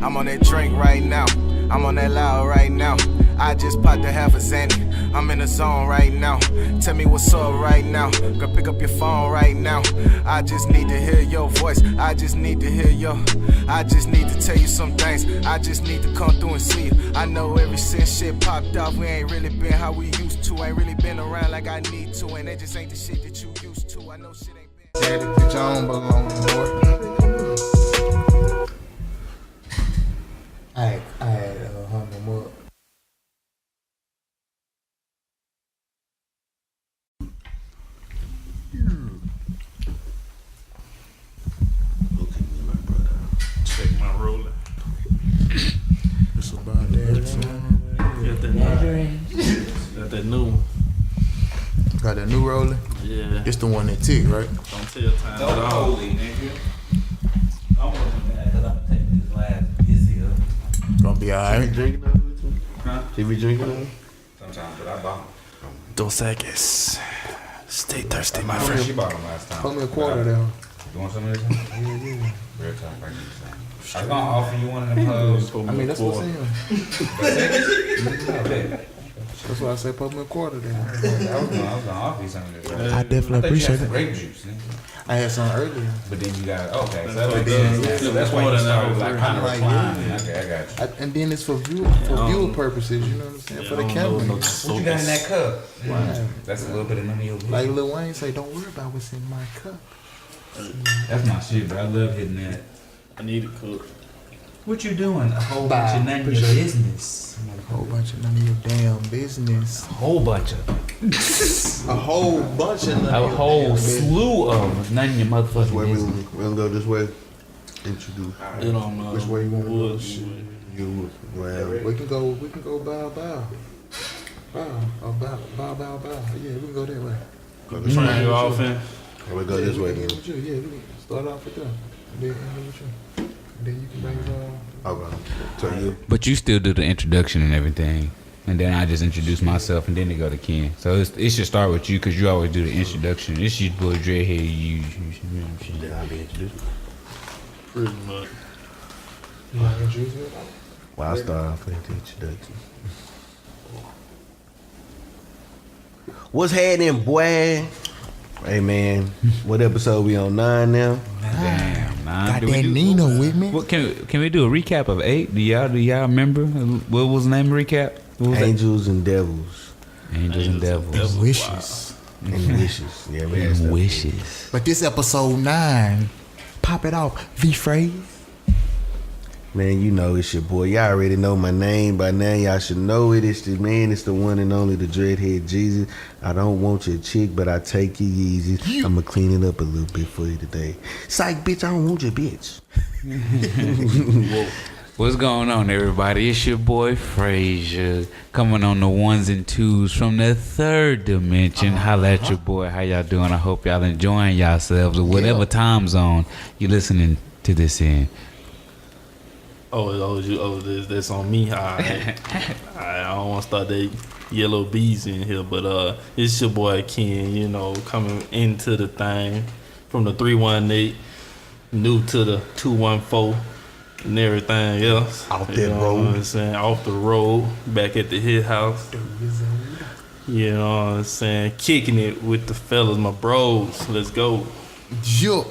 I'm on that drink right now. I'm on that loud right now. I just popped a half a Xanny. I'm in the zone right now. Tell me what's up right now. Go pick up your phone right now. I just need to hear your voice. I just need to hear your. I just need to tell you some things. I just need to come through and see you. I know ever since shit popped off, we ain't really been how we used to. Ain't really been around like I need to. And that just ain't the shit that you used to. I know shit ain't been. Daddy, bitch, I don't belong anymore. I hung him up. Check my roller. It's about that. Got that new one. Got that new roller? Yeah. It's the one that tick, right? Don't tell time at all. Holy nigga. I'm gonna be mad because I'm gonna take this last busy up. Gonna be alright. Drinking that with you? Huh? She be drinking that? Sometimes, but I bought them. Dos seconds. Stay thirsty, my She friend. bought them last time. Put me a quarter down. You want some of this? Yeah. Real talk, I need some. I was gonna offer you one of them hoes. I mean, that's what I'm saying. That's why I say put me a quarter down. I was gonna offer you some of this. I definitely appreciate it. Grape juice, nigga. I had some earlier. But then you got okay. So that's why you started like kind of Like, reclining. yeah. Okay, I got you. And then it's for viewer purposes, you know what I'm saying? For the camera. What you got in that cup? Wow. That's a little bit of none of your Like Lil Wayne say, don't worry about what's in my cup. That's my shit, bro. I love hitting that. I need a cook. What you doing? A whole Bye. bunch of none of your Appreciate it. business. A whole bunch of none of your damn business. A whole bunch of. A whole bunch of none A of your whole damn business. slew of none of your motherfucking Where we business. gonna go this way? Introduce. It don't know. Which way you wanna go? You well, We can go bow. Bow. Yeah, we can go that way. Turn you off in. we go this way Yeah, then. with you. Yeah, we can start off with them. Then end with you. Then you can bring Okay. So you But you still do the introduction and everything. And then I just introduce myself and then they go to Ken. So it should start with you because you always do the introduction. It's your boy Dreadhead. I'll be introduced. Pretty much. You want to introduce me? Well, I start off with the introduction. What's happening, boy? Hey man, what episode we on 9 now? Damn, nah. Got Do we that do- Nina with me. What can we do a recap of 8? Do y'all remember what was the name of the recap? What was Angels and devils that? Angels and Devils. Wishes. and wishes. Yeah, we had stuff. Wishes. But this episode 9, pop it off. V.Fra. Man, you know it's your boy. Y'all already know my name by now. Y'all should know it. It's the man. It's the one and only the Dreadhead Jesus. I don't want your chick, but I take your Yeezys. I'ma clean it up a little bit for you today. Psych, bitch. I don't want your bitch. What's going on, everybody? It's your boy Frazia coming on the ones and twos from the third dimension. Holla at your boy. How y'all doing? I hope y'all enjoying yourselves or whatever time zone you listening to this in. That's on me. I don't want to start that yellow bees in here, but it's your boy Ken, you know, coming into the thing from the 318, new to the 214 and everything else. Off that you know road. what I'm saying? Off the road, back at the hit house. You know what I'm saying? Kicking it with the fellas, my bros. Let's go. Yo.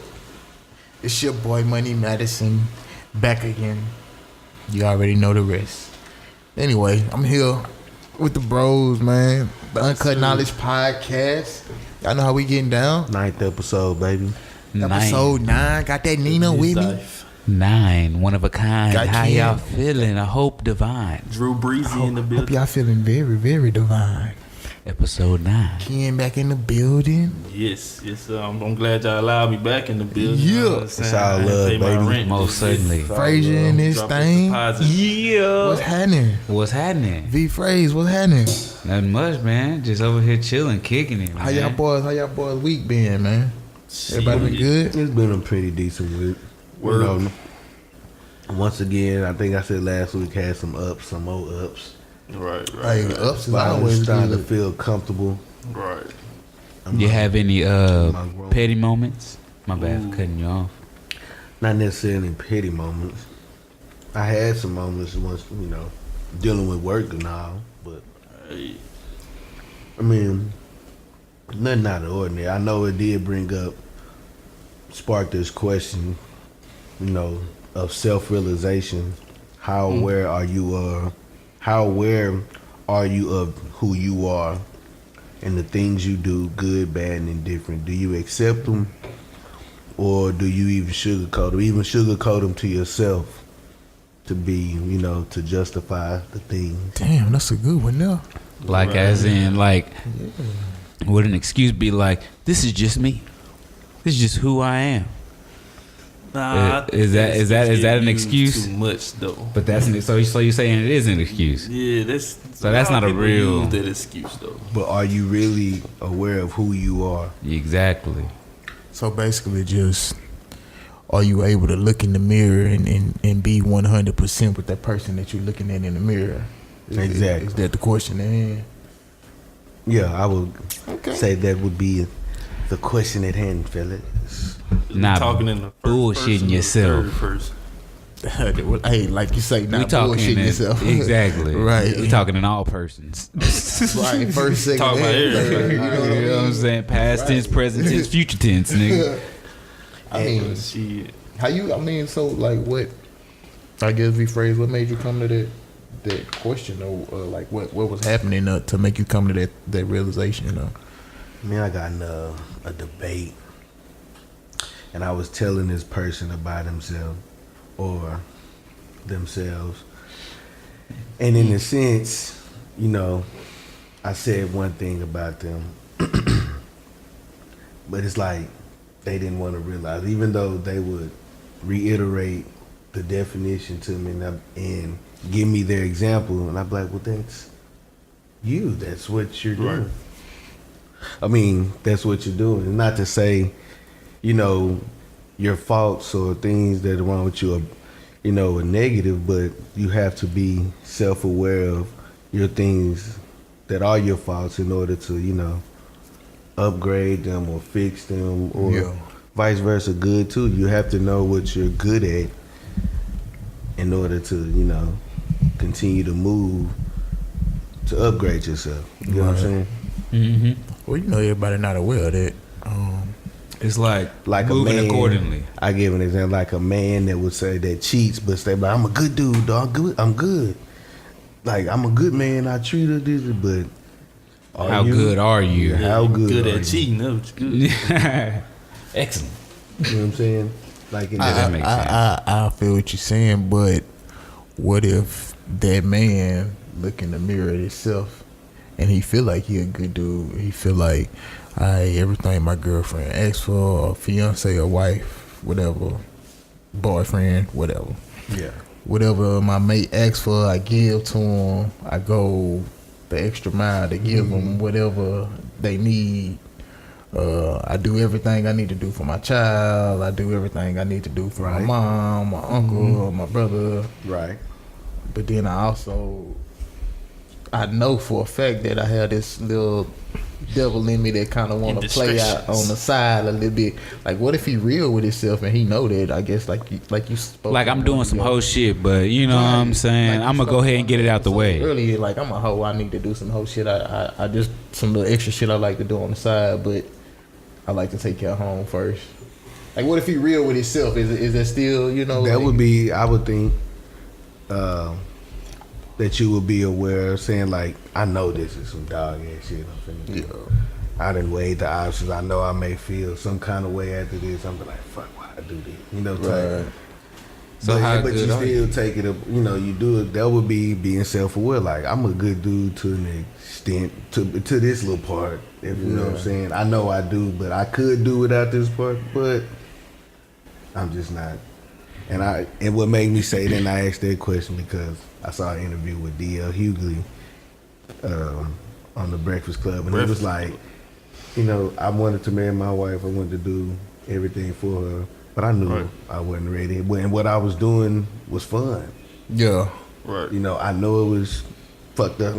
It's your boy Money Madison. Back again. You already know the rest. Anyway, I'm here with the bros, man. The Uncut Knowledge Podcast. Y'all know how we getting down? 9th episode, baby. Episode 9. Got that Nina with me. 9, one of a kind. Got How Ken. y'all feeling? I hope divine. Drew Breezy in the Hope building. y'all feeling very, very divine. Episode 9. Ken back in the building. Yes. I'm glad y'all allowed me back in the building. Yeah. You know what I'm saying? It's all I ain't love, pay my baby. rent Most this certainly. week. Frazier in this Drop this thing. deposit. Yeah. What's happening? What's happening? V.Fra, what's happening? Nothing much, man. Just over here chilling, kicking it. How y'all boys week been, man? Everybody been good? It's been a pretty decent week. Word. You know, once again, I think I said last week had some ups, some more ups. Right. Hey, the ups is But I'm always starting to good. feel comfortable. Right. You have any my growth. petty moments? My bad for cutting you off. Not necessarily petty moments. I had some moments once, dealing with work and all, but I mean, nothing out of the ordinary. I know it did spark this question, of self-realization. How aware are you of who you are and the things you do, good, bad, and indifferent? Do you accept them, or do you even sugarcoat them to yourself to be, to justify the things? Damn, that's a good one now. Like, as in, like, would an excuse be like, this is just me. This is just who I am. Nah, Is that an excuse? Too much though. But that's so you're saying it is an excuse. Yeah, that's not a real use that excuse though. But are you really aware of who you are? Exactly. So basically, just are you able to look in the mirror and be 100% with that person that you're looking at in the mirror? Exactly. Is that the question at hand? Yeah, I would say that would be the question at hand, fellas. Not talking in the first bullshitting person, yourself. third person. Hey, like you say, not bullshitting yourself. Exactly. Right. We talking in all persons. Right. First, second, Talk about and third. everything. You know what I'm saying? Past tense, present tense, future tense, nigga. I mean, Shit. so like what? I guess V.Fra, what made you come to that question, or like what was happening to make you come to that realization? I mean, I got in a debate, and I was telling this person about himself or themselves, and in a sense, I said one thing about them, but it's like they didn't want to realize, even though they would reiterate the definition to me and give me their example, and I'd be like, well, that's you. That's what you're doing. Right. I mean, that's what you're doing. Not to say, your faults or things that are wrong with you are, are negative, but you have to be self-aware of your things that are your faults in order to, upgrade them or fix them, or vice versa, good too. You have to know what you're good at in order to, continue to move to upgrade yourself. You know what I'm saying? Mm-hmm. Well, everybody not aware of that. It's like a moving man, accordingly. I give an example, like a man that would say that cheats, but say, "But I'm a good dude, dog. I'm good. Like I'm a good man. I treat her this, but How good are you? How good Good are at you? cheating. That was good. Excellent. You know what I'm saying? Like that makes sense. I feel what you're saying, but what if that man look in the mirror at himself and he feel like he a good dude? He feel like, everything my girlfriend asks for, or fiance or wife, whatever, boyfriend, whatever. Yeah. Whatever my mate asks for, I give to him. I go the extra mile to give them whatever they need. I do everything I need to do for my child. I do everything I need to do for my mom, my uncle, my brother. Right. But then I know for a fact that I have this little devil in me that kind of want to play out on the side a little bit. Like, what if he real with himself and he know that? I guess like you spoke. Like I'm doing some hoe shit, but you know what I'm saying? Like I'm gonna go ahead and get it out the way. Earlier, like I'm a hoe. I need to do some hoe shit. I just some little extra shit I like to do on the side, but I like to take care of home first. Like, what if he real with himself? Is that still, That like, would be, I would think, that you would be aware of saying, like, I know this is some dog ass shit I'm finna do. I done weighed the options. I know I may feel some kind of way after this. I'm like, fuck, why I do this? Right. So how but you good are still take it up, you do it. That would be being self-aware. Like, I'm a good dude to an extent, to this little part. If you know what I'm saying. I know I do, but I could do without this part, but I'm just not. And what made me say that, and I asked that question because I saw an interview with D.L. Hughley on the Breakfast Club, and he was like, I wanted to marry my wife. I wanted to do everything for her, but I knew I wasn't ready. And what I was doing was fun. Yeah. Right. I know it was fucked up.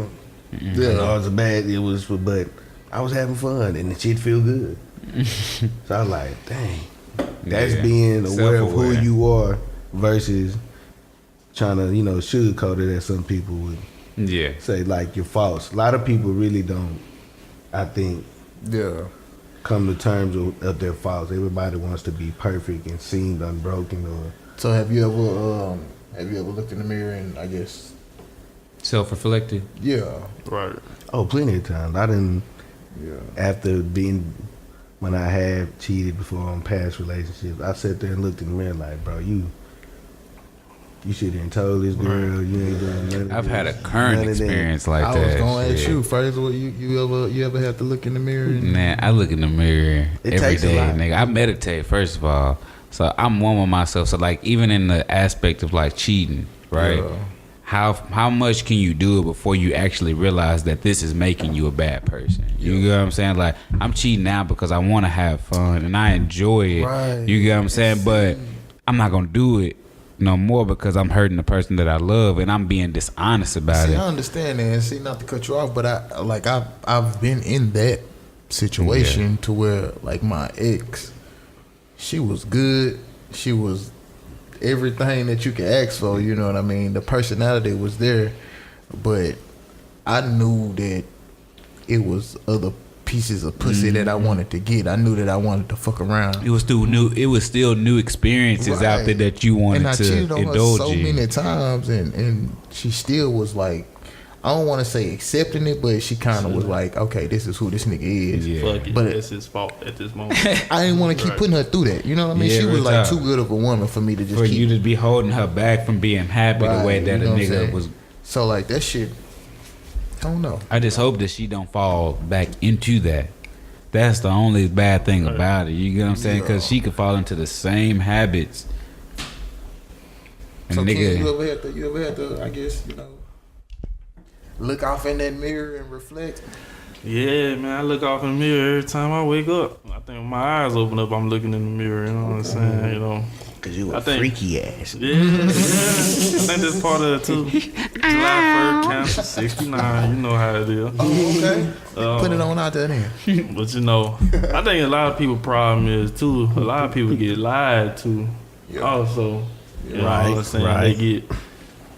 Yeah. It was bad. It was, but I was having fun, and the shit feel good. So I was like, dang. That's being aware of who you are versus trying to, sugarcoat it as some people would Yeah. say, like, your faults. A lot of people really don't, I think, come to terms of their faults. Everybody wants to be perfect and seemed unbroken. Or So have you ever looked in the mirror and I guess Self-reflected. Right. plenty of times. I didn't. Yeah. After when I have cheated before on past relationships, I sat there and looked in the mirror like, bro, you should have told this girl you ain't doing nothing. I've had a current experience like I that. was gonna ask shit. you, Frazia, what you ever have to look in the mirror? And, Man, I look in the mirror It every takes a day, lot. nigga. I meditate first of all, so I'm one with myself. So like, even in the aspect of like cheating, right? Yeah. How much can you do it before you actually realize that this is making you a bad person? You get what I'm saying? Like, I'm cheating now because I want to have fun and I enjoy it. Right. You get what I'm saying? But I'm not gonna do it no more because I'm hurting the person that I love and I'm being dishonest about See, it. I understand that. And see, not to cut you off, but I've been in that situation to where like my ex, she was good. She was everything that you could ask for. You know what I mean? The personality was there, but I knew that it was other pieces of pussy that I wanted to get. I knew that I wanted to fuck around. It was still new experiences out there Right. that you wanted And I to cheated on her indulge so in. many times, and she still was like, I don't want to say accepting it, but she kind of was like, okay, this is who this nigga is. Yeah. Fuck it. But It's his fault at this moment. I didn't want to keep Right. putting her through that. You know what I mean? Yeah, She was real like talk. too good of a woman for me to just For keep. you to be holding her back from being happy the way Right, that you a know what I'm nigga saying? was. So like that shit, I don't know. I just hope that she don't fall back into that. That's the only bad thing about it. You get what I'm saying? Because she could fall into the same habits. And So Ken, nigga, you ever had to, I guess, look off in that mirror and reflect. Yeah, man, I look off in the mirror every time I wake up. I think when my eyes open up, I'm looking in the mirror, you know what I'm saying? You know. because you I a think- freaky ass. Yeah. I think that's part of it too. July 1st, Cancer 69, you know how it is. Oh, okay. Put it on out there then. But you know, I think a lot of people' problem is too, a lot of people get lied to also. You know what I'm saying? Right.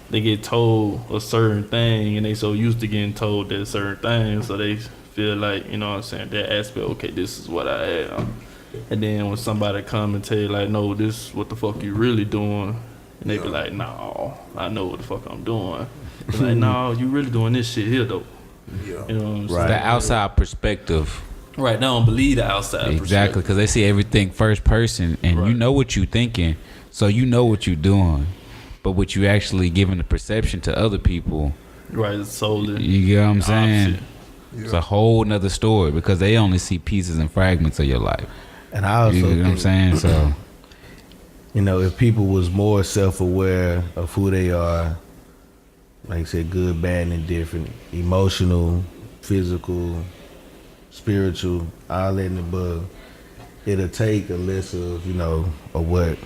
They get told a certain thing and they so used to getting told that certain thing, so they feel like, you know what I'm saying, that aspect, okay, this is what I am. And then when somebody come and tell you like, no, this is what the fuck you really doing, and they be like, no, I know what the fuck I'm doing. It's like, no, you really doing this shit here though. Yeah. You know what I'm saying? Right. the outside perspective. Right, they don't believe the outside Exactly, because they see everything first person, and you Right. know what you thinking, so you know what you doing, but what you actually giving the perception to other people, Right, it's solely you get what I'm saying? opposite. It's a whole nother story because they only see pieces and fragments of your life. And I also You get what I'm think, saying? So if people was more self-aware of who they are, like I said, good, bad, and indifferent, emotional, physical, spiritual, all that and above, it'll take a less of, of what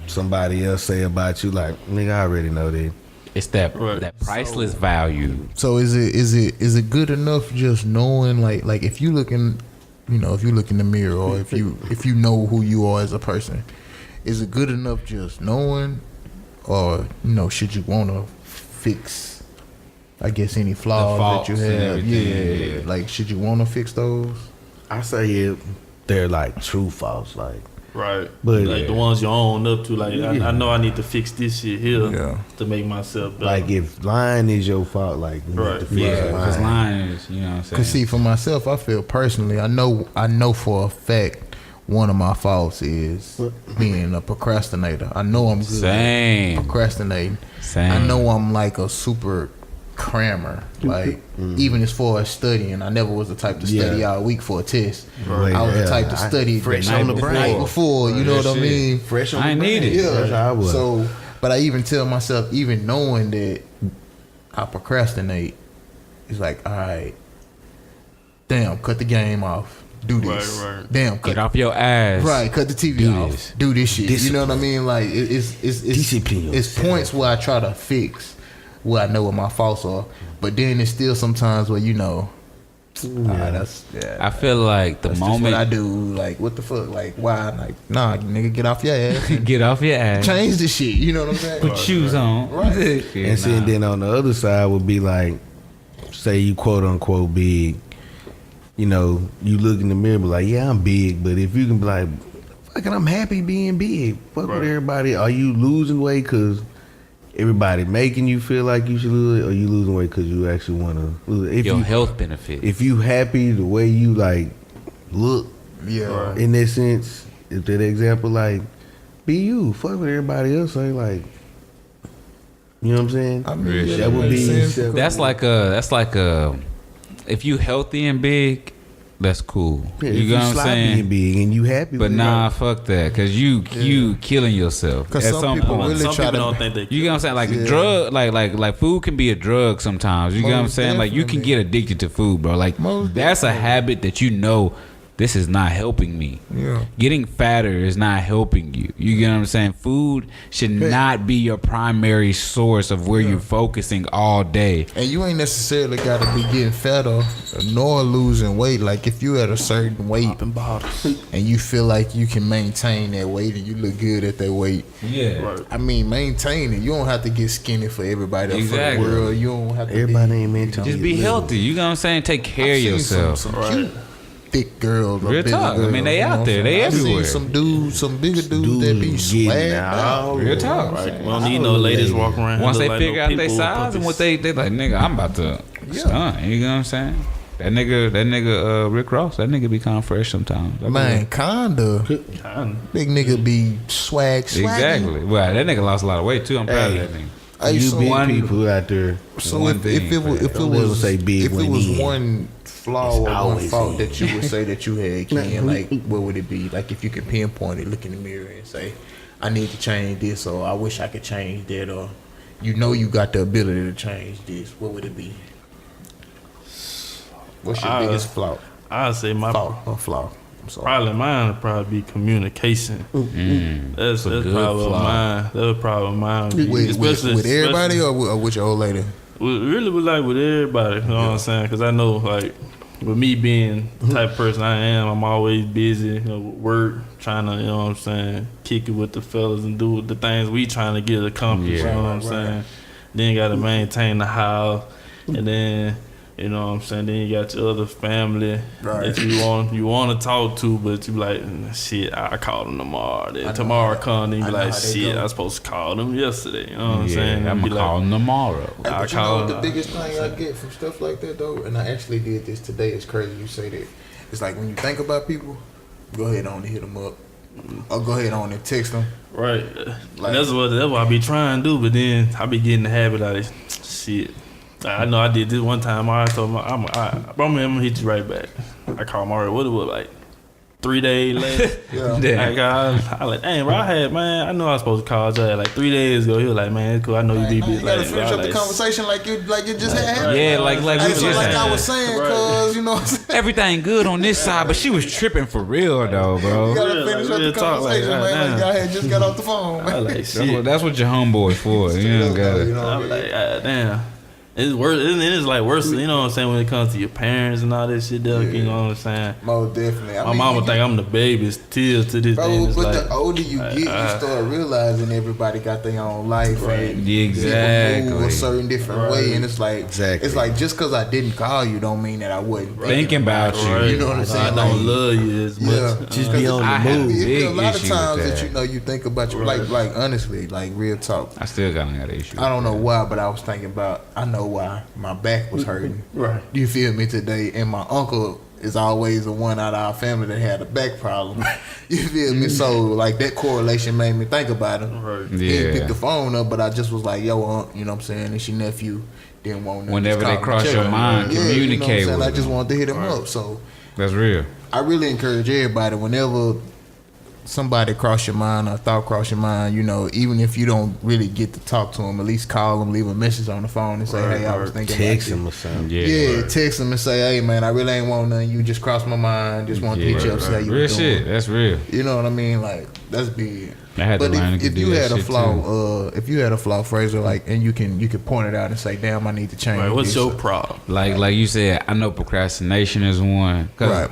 somebody else say about you. Like, nigga, I already know that. it's that Right. that priceless value. So is it good enough just knowing like if you look in, if you look in the mirror or if you know who you are as a person, is it good enough just knowing, or should you want to fix, I guess, any flaws that you faults and have? everything, yeah. Like should you want to fix those? I say they're like true faults, like, Right. But- like the ones you own up to, like I know I need to fix this shit here Yeah. to make myself better. like if lying is your fault, like you Right. need to fix Yeah, because lying. lying is, you know what I'm saying? Cause see, for myself, I feel personally, I know for a fact one of my faults is being a procrastinator. I know I'm good Same. at procrastinating. Same. I know I'm like a super crammer. Like even as far as studying, I never was the type to study Yeah. all week for a test. Right. I was the Yeah. type to study Fresh the on night the brain. before. You know what I mean? Fresh on I the ain't brain. need it. That's how I was. So, but I even tell myself, even knowing that I procrastinate, it's like, all right, damn, cut the game off. Do this. Right. Damn, cut Get off your ass. Right, cut the TV Do off. this. Do this shit. You know what I mean? Like it's Discipline it's yourself. points where I try to fix where I know what my faults are, but then it's still sometimes where That's I feel like the that's moment just what I do. Like, what the fuck? Like, why? Like, nah, nigga, get off your ass. get off your ass, Change the shit. You know what I'm saying? put shoes on, Right. And see, then on the other side would be like, say you quote unquote big, you know, you look in the mirror, be like, yeah, I'm big. But if you can be like, fucking, I'm happy being big. Fuck with everybody. Are you losing weight because everybody making you feel like you should lose it, or you losing weight because you actually want to lose it? If your you, health benefits. if you happy the way you like look, Yeah. in that sense, if that example, like, be you. Fuck with everybody else. Ain't like, you know what I'm saying? I mean, Real yeah, shit. That would be makes sense. That's like a if you healthy and big, that's cool. Yeah, you if know what I'm sloppy saying? and big and you happy But with nah, fuck that, cause you killing yourself. Because At some some people point. really Some try people to. don't think they. You know what I'm saying? Like Yeah. drug, like food can be a drug sometimes. You know what I'm Most saying? Like you can definitely. get addicted to food, bro. Like Most that's a habit that you know this is not helping me. Yeah. Getting fatter is not helping you. You get what I'm saying? Food should not be your primary source of where you're focusing all day. And you ain't necessarily got to be getting fatter nor losing weight. Like, if you at a certain weight and you feel like you can maintain that weight and you look good at that weight, Yeah. I mean, maintain it. You don't have to get skinny for everybody else Exactly. for the world. You don't have to Everybody be, ain't meant to Just be healthy. You know what I'm saying? Take care of I've seen yourself. Some cute, thick girls. or Real bigger talk. I mean, girls, they you know out what there. I'm They saying? I've everywhere. seen some dudes, some bigger dudes that be Dudes getting swagged out. out. Real talk. We don't need no ladies walking around. Once look they like figure no out their people size and what they like, nigga, I'm about to stunt. You know what I'm saying? That nigga, Rick Ross, that nigga be kind of fresh sometimes. Man, kinda. Kinda. Big nigga be swag. Exactly. Well, that nigga lost a lot of weight too. I'm proud of that nigga. Hey, You so big one- people out there. So one if thing, it was man. if it Don't never was say big if it when was in. one flaw It's or one always fault in. that you would say that you had, Ken, like what would it be? Like if you could pinpoint it, look in the mirror and say, I need to change this, or I wish I could change that, or you know you got the ability to change this, what would it be? What's your biggest flaw? I'd say my Flaw. I'm sorry. probably mine would probably be communication. That's a good probably flaw. mine. That's probably mine. With everybody or with your old lady? Really with everybody. You know what I'm saying? Because I know like with me being the type of person I am, I'm always busy, you know, with work, trying to, you know what I'm saying, kick it with the fellas and do the things we trying to get accomplished. Yeah. You know what I'm saying? Then you got to maintain the house, and then, you know what I'm saying, then you got your other family that you want to talk to, but you be like, shit, I call them tomorrow. Then tomorrow come, then you be like, shit, I was supposed to call them yesterday. You know what I'm saying? I'm Be gonna call him tomorrow. Hey, I but you call know it- the biggest thing I get from stuff like that though, and I actually did this today. It's crazy you say that. It's like when you think about people, go ahead on and hit them up, or go ahead on and text them. Right. Like, that's what I be trying to do, but then I be getting the habit out of shit. I know I did this one time. I told him, I'm gonna hit you right back. I called him already. What it was like 3 days later. Like, I like, dang, bro, I know I was supposed to call Jay like 3 days ago. He was like, man, it's cool. I know you be busy. You gotta Like, finish bro, up the like, conversation like you just had. Yeah, like we Hey, so just like had. I was saying, cause you know what I'm saying. Everything good on this side, but she was tripping for real though, bro. You gotta Real, finish like, up the real talk, like, conversation, man. Like goddamn. y'all had just got off the phone, I man. like shit. That's what your homeboy's for. You don't got You it. know I what was I mean? like, damn. It's worse. It's like worse. You know what I'm saying? When it comes to your parents and all that shit, though, you know what I'm saying? Most definitely. I My mean, mama you- think I'm the baby still to this day. Bro, It's but like, the older you get, you start realizing everybody got their own life, and Exactly. people move a certain different way, and it's like, Exactly. it's like just because I didn't call you, don't mean that I wasn't Thinking about you. right. You know what I'm saying? I don't Like, love you as much. Yeah, Just be on I the have move. It be a big lot of issue with times that that. you know you think about your like honestly, like real talk. I still got an issue. I don't know why, but I was thinking about. I know why my back was hurting. Right. You feel me today? And my uncle is always the one out of our family that had a back problem. You feel me? So like that correlation made me think about him. Right. He didn't pick Yeah. the phone up, but I just was like, "Yo, Unc," you know what I'm saying? And she nephew didn't want nothing. Whenever Just they call cross him, your check mind, him. Yeah, you know what I'm communicate saying? with I just them. wanted to hit him up. So That's real. I really encourage everybody whenever somebody cross your mind or thought cross your mind, you know, even if you don't really get to talk to them, at least call them, leave a message on the phone and say, hey, I was thinking Text about him you. or something. Yeah, text them and say, hey, man, I really ain't want nothing. You just crossed my mind. Just want to hit you up, see how you Real doing. shit. That's real. You know what I mean? Like, that's big. I had to But learn to if do you that had a shit, flaw, too. if you had a flaw, Fraser, like, and you can point it out and say, damn, I need to change. Right, what's this. your problem? Like you said, I know procrastination is one. Cause Right.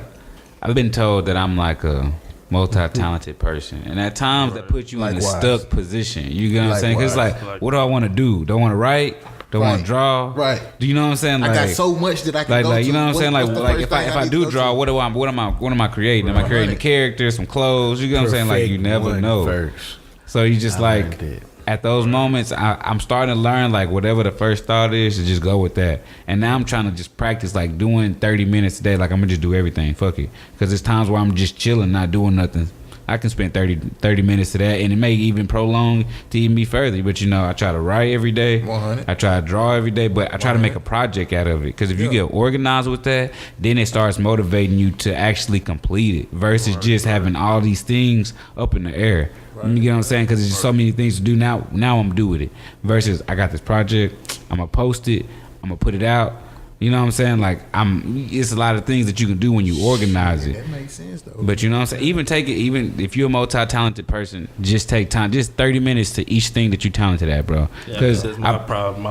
I've been told that I'm like a multi-talented person, and at times that puts you in a Likewise. stuck position. You get what I'm saying? 'Cause it's Likewise. like, what do I want to do? Do I want to write? Do I want Right. to draw? Right. Do you know what I'm saying? I got so much that I can go like you to. know what I'm saying? What's the Like first if I thing need do to draw, go what am I creating? Am I creating a character, some clothes? You get what I'm saying? Like you Perfect never one know. First. So you just I like learned that. at those moments, I'm starting to learn like whatever the first thought is to just go with that. And now I'm trying to just practice like doing 30 minutes a day. Like I'm gonna just do everything. Fuck it. Because there's times where I'm just chilling, not doing nothing. I can spend 30 minutes to that, and it may even prolong to even be further. But you know, I try to write every day. 100. I try to draw every day, but I try to make a project out of it. Because if you get organized with that, then it starts motivating you to actually complete it versus just having all these things up in the air. You get what I'm saying? Because there's just so many things to do now. Now I'm do with it. Versus I got this project. I'm gonna post it. I'm gonna put it out. You know what I'm saying? Like it's a lot of things that you can do when you organize it. That makes sense though. But you know what I'm saying? Even if you're a multi-talented person, just take time, just 30 minutes to each thing that you're talented at, bro. Yeah, Because that's my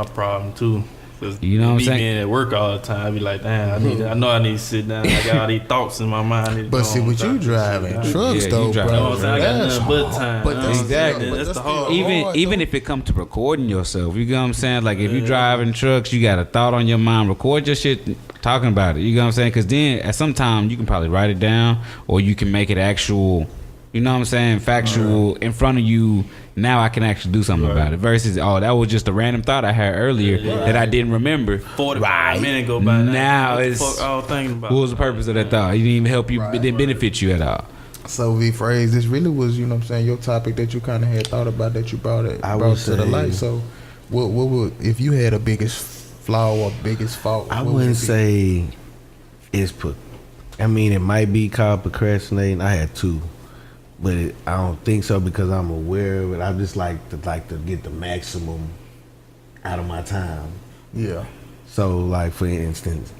problem too. 'Cause You know what I'm saying? Being at work all the time, I be like, damn, I know I need to sit down. I got all these thoughts in my mind. I need to But go see, on what you and driving sit down. trucks Yeah, though, you driving You know bro. what I'm saying? I got That's nothing but hard. time. But You know that's what I'm saying? Exactly. but That's the still hard. even though. if it comes to recording yourself, you know what I'm saying? Like if you driving trucks, you got a thought on your mind, record your shit talking about it. You know what I'm saying? Because then at some time you can probably write it down, or you can make it actual. You know what I'm saying? Factual in front of you. Now I can actually do something about it. Versus, oh, that was just a random thought I had earlier that I didn't remember. 45 minutes go by. Now what the it's- fuck I was thinking about. What was the purpose of that thought? It didn't even help you. It didn't benefit you at all. So V.Fra, this really was, you know what I'm saying, your topic that you kind of had thought about that you brought I brought would to the say- light. So what would, if you had a biggest flaw or biggest fault? I what would wouldn't it be? say it's I mean, it might be called procrastinating. I had two, but I don't think so because I'm aware of it. I just like to get the maximum out of my time. Yeah. So, like for instance,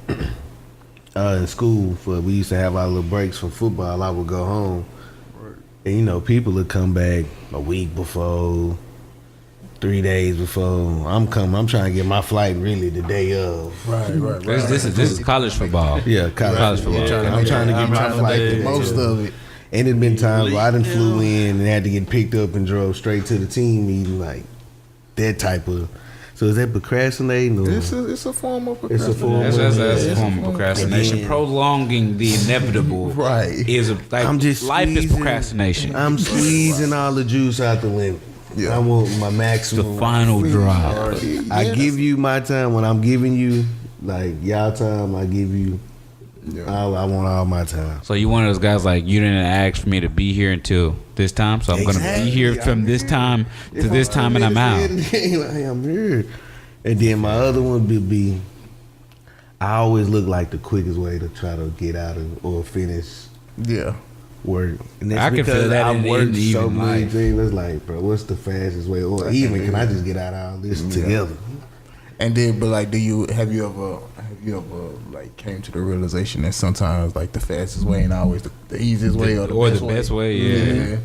in school, we used to have our little breaks from football. I would go home, and you know, people would come back a week before, 3 days before. I'm trying to get my flight really the day of. Right. This is college football. Yeah, college football. I'm trying to get my flight the day Most of. of it. And there's been times where I done flew in and had to get picked up and drove straight to the team meeting, like that type of. So is that procrastinating? Or? It's a form of It's a form procrastination. That's a Yeah. form of procrastination. Yeah. Prolonging the inevitable Right. is like I'm just life is squeezing- procrastination. I'm squeezing all the juice out the limit. Yeah. I want my The maximum. final drop. I give you my time when I'm giving you like y'all time. I give you. I want all my time. So you one of those guys like you didn't ask for me to be here until this time, so I'm gonna be here from this time to this time, and I'm out. Like, I'm here. And then my other one would be, I always look like the quickest way to try to get out of or finish Yeah. work. And that's I can because feel that I've in worked so even many life. things. It's like, bro, what's the fastest way? Or even, can I just get out of all this together? And then, but like, have you ever like came to the realization that sometimes like the fastest way ain't always the easiest way or the best way? Yeah.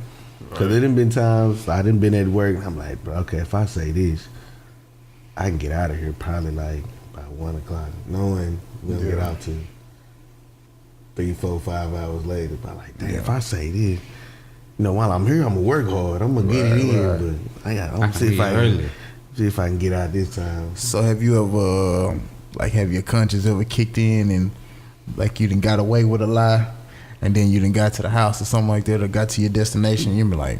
Because there done been times I done been at work and I'm like, bro, okay, if I say this, I can get out of here probably like by 1 o'clock, knowing we'll get out to 3, 4, 5 hours later. But like, damn, if I say this, you know, while I'm here, I'm gonna work hard. I'm gonna get it in, but I'm I gonna can see be if I early. can, see if I can get out this time. So have you ever like have your conscience ever kicked in and like you done got away with a lie, and then you done got to the house or something like that, or got to your destination, you be like,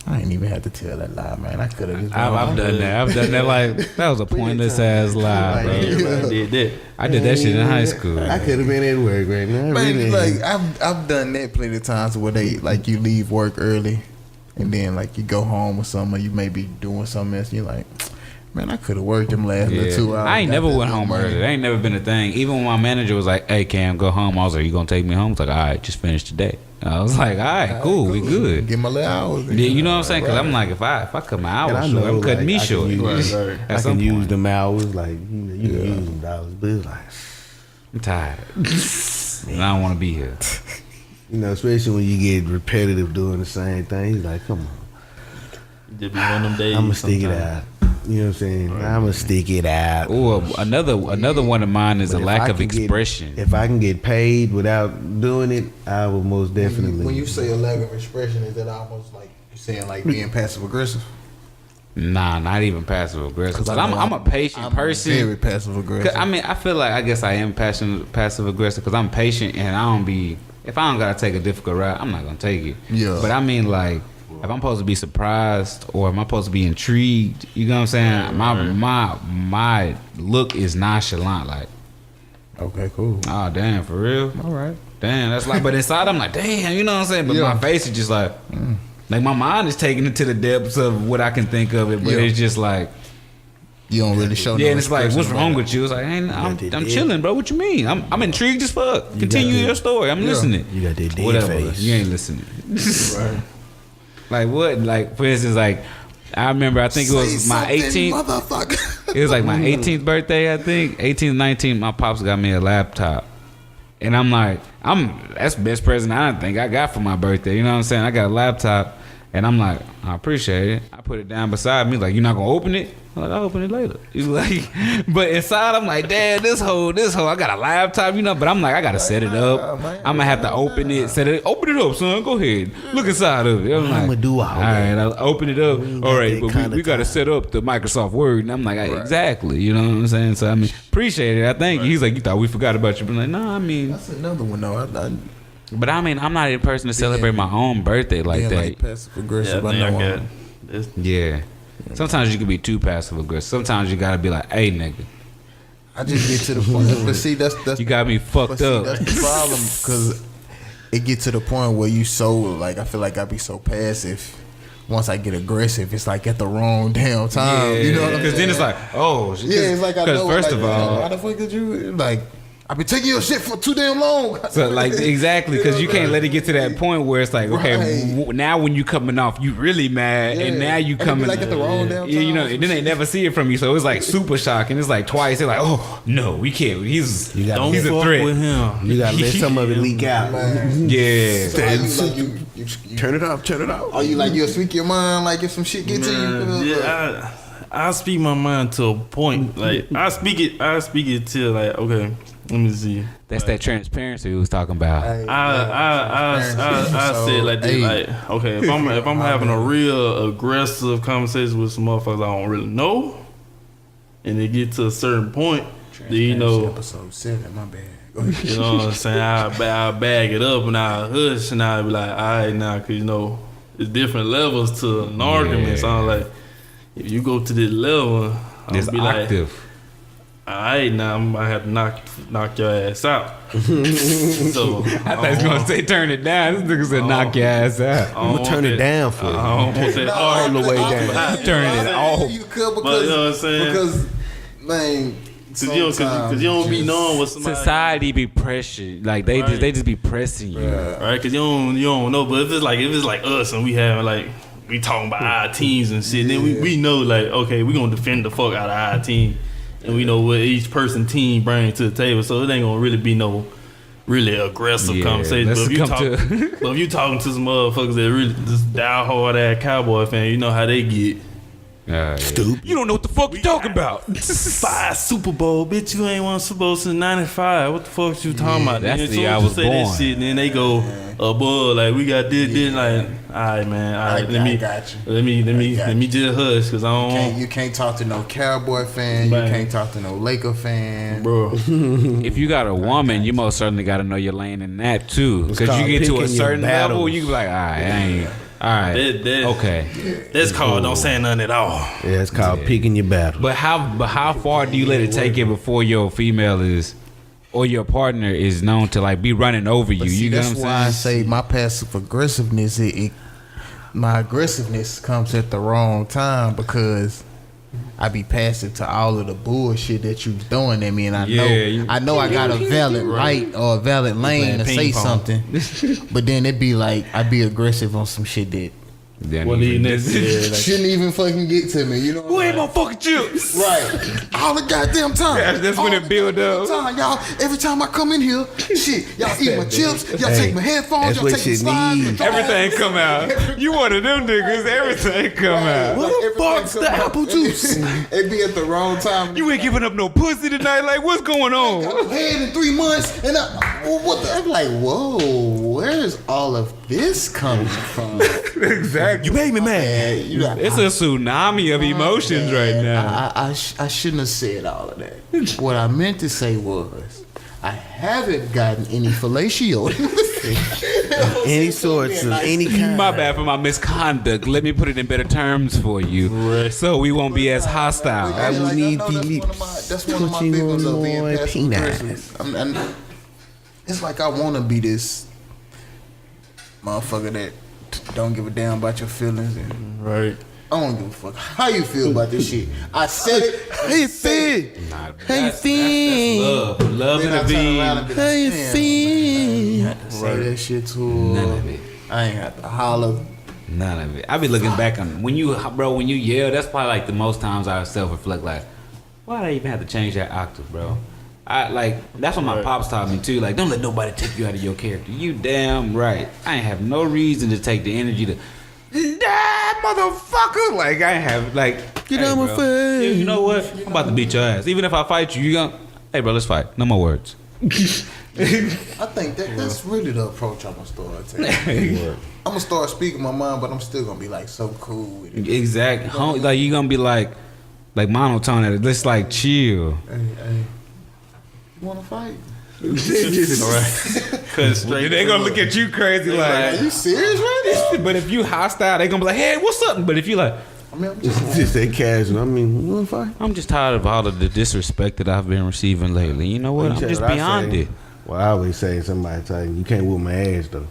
I ain't even had to tell that lie, man. I could have just. I've done that. I've done that. Like that was a pointless ass lie, bro. Everybody did that. I did that shit in high school. I could have been at work right now. I Man, really like I've done that plenty of times where they like you leave work early, and then like you go home or something, or you may be doing something else, and you're like, man, I could have worked them last little 2 hours. I ain't got never that went little home money. early. That ain't never been a thing. Even when my manager was like, "Hey, Cam, go home," I was like, "You gonna take me home?" I was like, "All right, just finish today." I was like, "All right, cool, we good." Get my little hours. Yeah, you know what I'm saying? Because I'm like, if I cut my And I hours know, short, I'm cutting like, me I can short. use- Right. I At some can use point. them hours, like you can use them dollars, but it's like, I'm tired. And I don't want to be here. you know, especially when you get repetitive doing the same thing. He's like, come on. Just be one of them days. I'ma stick it sometimes. out. You know what I'm saying? I'ma stick it out. Or another one of mine is But a if lack I of can get- expression. If I can get paid without doing it, I will most definitely. When you say a lack of expression, is that almost like you saying like being passive aggressive? Nah, not even passive aggressive. 'Cause Cause I know I'm a patient I'm person. very passive 'Cause, aggressive. I mean, I feel like I guess I am passive aggressive because I'm patient and I don't be. If I don't gotta take a difficult route, I'm not gonna take it. Yeah. But I mean, like, if I'm supposed to be surprised or am I supposed to be intrigued? You know what I'm saying? My look is nonchalant. Like, Okay, cool. oh damn, for real? All right. Damn, that's like. But inside, I'm like, damn, you know what I'm saying? But Yeah. my face is just like. Like my mind is taking it to the depths of what I can think of it, but Yeah. it's just like. You don't really show. Yeah, no and it's like, expression what's about wrong it. with you? It's like, hey, I'm that chilling, bro. What you mean? I'm intrigued as fuck. You Continue got that- your story. I'm listening. You got that dead Whatever. face. You ain't listening. Like what? Like for instance, like I remember. I think it was my 18th. Motherfucker. It was like my 18th birthday. I think 18th, 19th. My pops got me a laptop, and I'm like, that's the best present I think I got for my birthday. You know what I'm saying? I got a laptop, and I'm like, I appreciate it. I put it down beside me. Like, you're not gonna open it? I'm like, I'll open it later. He's like, but inside I'm like, Dad, this hoe, I got a laptop, you know. But I'm like, I gotta set it up. I'm gonna have to open it, open it up, son. Go ahead, look inside of it. I'm like, I'ma do all right, I'll open it up. ain't All got right, that but kinda we gotta time. set up the Microsoft Word. And I'm like, exactly, you know what I'm saying? So I mean, appreciate it. I thank you. He's like, you thought we forgot about you? But I'm like, no, I mean, That's another one though. but I mean, I'm not a person to celebrate my own birthday like Being that. like passive Yeah, aggressive. I I think I know. got this. Yeah. Sometimes you can be too passive aggressive. Sometimes you gotta be like, hey, nigga, I just get to the point. But see, that's you got me but fucked see, up. that's the problem because it get to the point where you so like I feel like I be so passive. Once I get aggressive, it's like at the wrong damn time. You know what I'm saying? Because then it's like, oh, Yeah, it's like I know. first like, of all, why the fuck did you like? I've been taking your shit for too damn long. so like exactly because you can't let it get to that point where it's like, okay, Right. now when you coming off, you really mad, and Yeah. now you And it be coming like at the wrong damn Yeah, you know, time. and then they never see it from you, so it's like super shocking. It's like twice. They're like, oh no, we can't. He's You gotta- Don't he's a fuck threat. with him. You gotta let some of it leak out. Yeah. So are you like you Turn it off. Turn it off. Are you like you'll speak your mind like if some shit get to Man, you? yeah, I speak my mind to a point. Like I speak it till like, okay, let me see. That's that transparency we was talking about. I said like this, Hey. like, okay, if I'm having a real aggressive conversation with some motherfuckers I don't really know, and it get to a certain point, then you know, Episode 7, my bad. Go ahead. you know what I'm saying, I'll bag it up and I'll hush and I'll be like, all right now, cause you know, it's different levels to an argument. So I'm like, if you go to this level, I'll This be like, octave. all right, now I'm gonna have to knock your ass out. So I thought he was gonna say turn it down. This nigga said knock your ass out. I'm gonna turn it down for you. I don't want that All the way down. Turn it off. You could But you know what I'm saying? because man, Cause you don't be knowing what somebody. Society be pressured, like they just be pressing you. Right, cause you don't know. But if it's like us and we having like we talking about our teams and shit, then we know like, okay, we gonna defend the fuck out of our team, and we know what each person team brings to the table. So it ain't gonna really be no really aggressive Yeah, conversation. let's But if, come but if you talking to some motherfuckers that really just die hard ass Cowboy fan, you know how they get. Stupid. You don't know what the fuck you talking about. 5 Super Bowl, bitch. You ain't won Super Bowl since '95. What the fuck you talking about? that's Then the as soon year as I you was say that born. shit, and then they go above like we got this, like, all right, man. All right, I got you. let me just hush, cause I don't, you can't talk to no Cowboy fan. Man. You can't talk to no Laker fan. bro. If you got a woman, you most certainly got to know your lane in that too. Because called you get to a picking your certain level, battles. you be like, all right, I ain't. All right, okay. That's called don't say nothing at all. Yeah, it's called picking your battle. But how far do you let it take it before your female is or your partner is known to like be running over you? But see, You know that's what why I'm I saying? say my passive aggressiveness. My aggressiveness comes at the wrong time because I be passive to all of the bullshit that you throwing at me, and I know I got a valid right or a valid lane to say ping pong. something, but then it be like I be aggressive on some shit that Well, Shouldn't even fucking get to me. You know. Who ain't my fucking chips? Right. All the goddamn time. That's when it build up. Time, y'all. Every time I come in here, shit, y'all eat my chips. Y'all take my headphones. that's Y'all what take the you slides. need. Everything come out. You one of them niggas. Everything come out. What the fuck's the apple juice? It be at the wrong time. You ain't giving up no pussy tonight. Like, what's going on? got no head in 3 months, and I'm like, whoa, where's all of this coming from? Exactly. You made me mad. It's a tsunami of emotions right now. I shouldn't have said all of that. What I meant to say was, I haven't gotten any fellatio. Any sorts of any kind. My bad for my misconduct. Let me put it in better terms for you, so we won't be as hostile. I will need the lips. That's one of my Put you big ones on of being my passive penis. aggressive. It's like I want to be this motherfucker that don't give a damn about your feelings. And Right. I don't give a fuck how you feel about this shit. I said it. How you feel? How you feel? Love Then I and turn around and be How you like, damn, feel? I had to say that shit to her. None of it. I ain't have to holler. None of it. I be looking back on when you yell. That's probably like the most times I self-reflect. Like, why did I even have to change that octave, bro? That's what my pops taught me too. Like, don't let nobody take you out of your character. You damn right. I ain't have no reason to take the energy to, motherfucker. Like, I ain't have Get out my bro. face. You know what? I'm about to beat your ass. Even if I fight you, you gonna, hey bro, let's fight. No more words. I think that's really the approach I'm gonna start taking. I'm gonna start speaking my mind, but I'm still gonna be like so cool with it. Exactly. Like, you gonna be like monotone at it. Let's like chill. Hey, you wanna fight? Cause They gonna look at you crazy like. Are you serious right now? But if you hostile, they gonna be like, hey, what's up? But if you like, I mean, I'm just Just that casual. I mean, you want to fight? I'm just tired of all of the disrespect that I've been receiving lately. You know what? I'm just beyond it. Well, I always say somebody telling you can't whoop my ass though.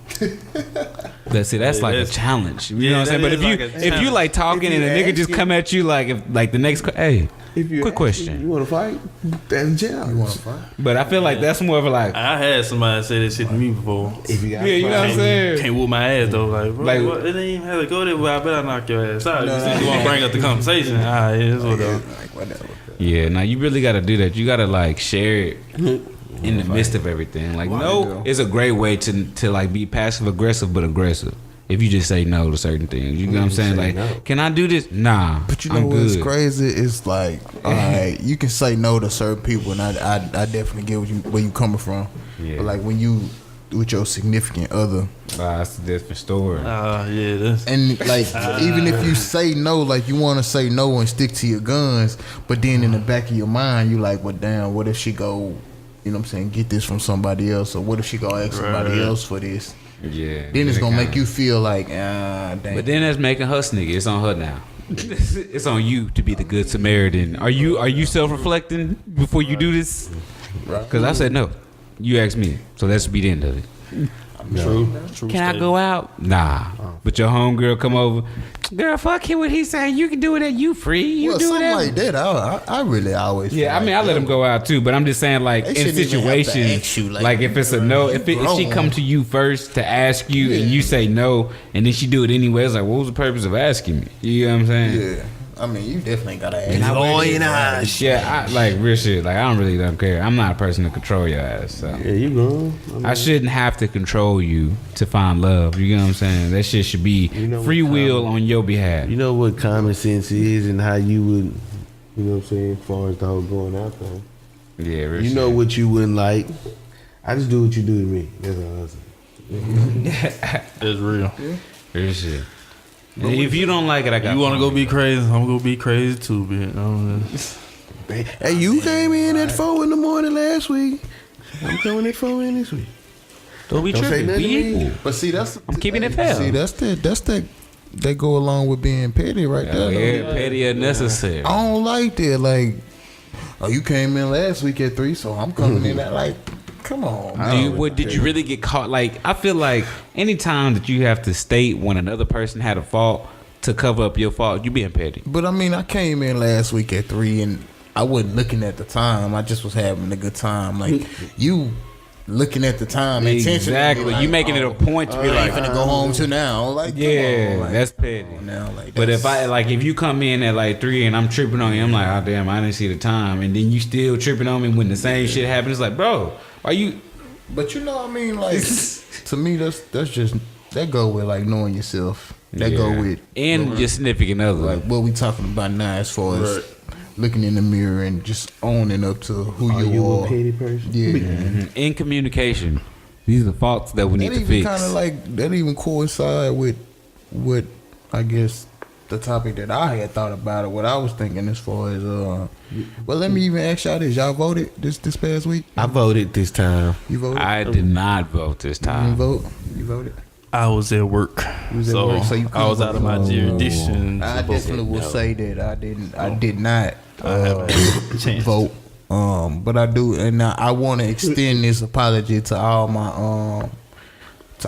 That's like a challenge. You know what I'm saying? But if you like talking and a nigga just come at you like the next hey, quick question. You want to fight? That's a challenge. you wanna fight? But I feel like that's more of a like. I had somebody say that shit to me before. If you got Yeah, you know what I'm saying? Can't whoop my ass though. Like, bro, Like- what? It ain't even have to go there. But I better knock your ass out. Since you want to bring up the conversation, alright, it's whatever. Like whatever. Yeah, now you really got to do that. You got to like share it in the midst of everything. Like, no, it's a great way to like be passive aggressive but aggressive. If you just say no to certain things, you know what I'm saying? Like, no. can I do this? Nah, But you know I'm what's good. crazy? It's like, all right, you can say no to certain people, and I definitely get where you coming from. Yeah. But like when you with your significant other, That's a different story. Yeah, that's and like even if you say no, like you want to say no and stick to your guns, but then in the back of your mind, you like, well, damn, what if she go, you know what I'm saying, get this from somebody else, or what if she go ask somebody else for this? Yeah. Then it's gonna kinda- make you feel like, damn. But then that's making her snigger. It's on her now. It's on you to be the good Samaritan. Are you self-reflecting before you do this? Because I said no. You asked me, so that's be the end of it. true. Can I go out? Nah. But your homegirl come over. Girl, fuck him. What he saying? You can do it at you free. You well, do something it. like that. I really always. Yeah, feel I mean, like I let him go out too, but I'm just saying, like, They in shouldn't even have to situations, ask you, like if it's a no, if she come to you first to ask you and you say no, and then she do it anyway, it's like, what was the purpose of asking me? You know what I'm saying? Yeah, I mean, you definitely gotta ask. And I Boy in the eyes. Yeah, I like real shit. Like, I don't care. I'm not a person to control your ass. So Yeah, you gone. I shouldn't have to control you to find love. You know what I'm saying? That shit should be know free what will on your behalf. You know what common sense is and how you would, you know what I'm saying, as far as the whole going out thing. Yeah, real You shit. know what you wouldn't like. I just do what you do to me. That's all I say. It's real. Real shit. If you don't like it, I got You want to go be crazy? I'm gonna be crazy too, bitch. Hey, you came in at 4 in the morning last week. I'm coming at 4 in this week. Don't be Don't say tripping. nothing Be to me. equal. But see, that's I'm keeping it fair. See, that's that they go along with being petty right Oh, there. yeah, petty or necessary. I don't like that. Like, oh, you came in last week at 3, so I'm coming in at like, come on. Man. Did you really get caught? Like, I feel like anytime that you have to state when another person had a fault to cover up your fault, you being petty. But I mean, I came in last week at 3, and I wasn't looking at the time. I just was having a good time. Like, you looking at the time intentionally. Exactly. Like, you making it a point to be I like, ain't finna go home till now. Like, yeah, come on, like, that's come petty. on now, like, But if that's- if you come in at like 3 and I'm tripping on you, I'm like, oh damn, I didn't see the time, and then you still tripping on me when the same shit happens. It's like, bro, why you? But you know what I mean? Like, to me, that's just that go with like knowing yourself. That go with and your significant other. like what we talking about now as far as looking in the mirror and just owning up to who Are you you are. a petty person? Yeah. Mhm. In communication, these are the faults that we need That to even fix. kind of like that even coincide with what I guess the topic that I had thought about, or what I was thinking as far as well, let me even ask y'all this: y'all voted this past week? I voted this time. You voted? I did not vote this You didn't time. vote? You voted? I was at work, was at so, work, so you I was out of my jurisdiction. I definitely will say that I did not Chance. vote. But I do, and I want to extend this apology to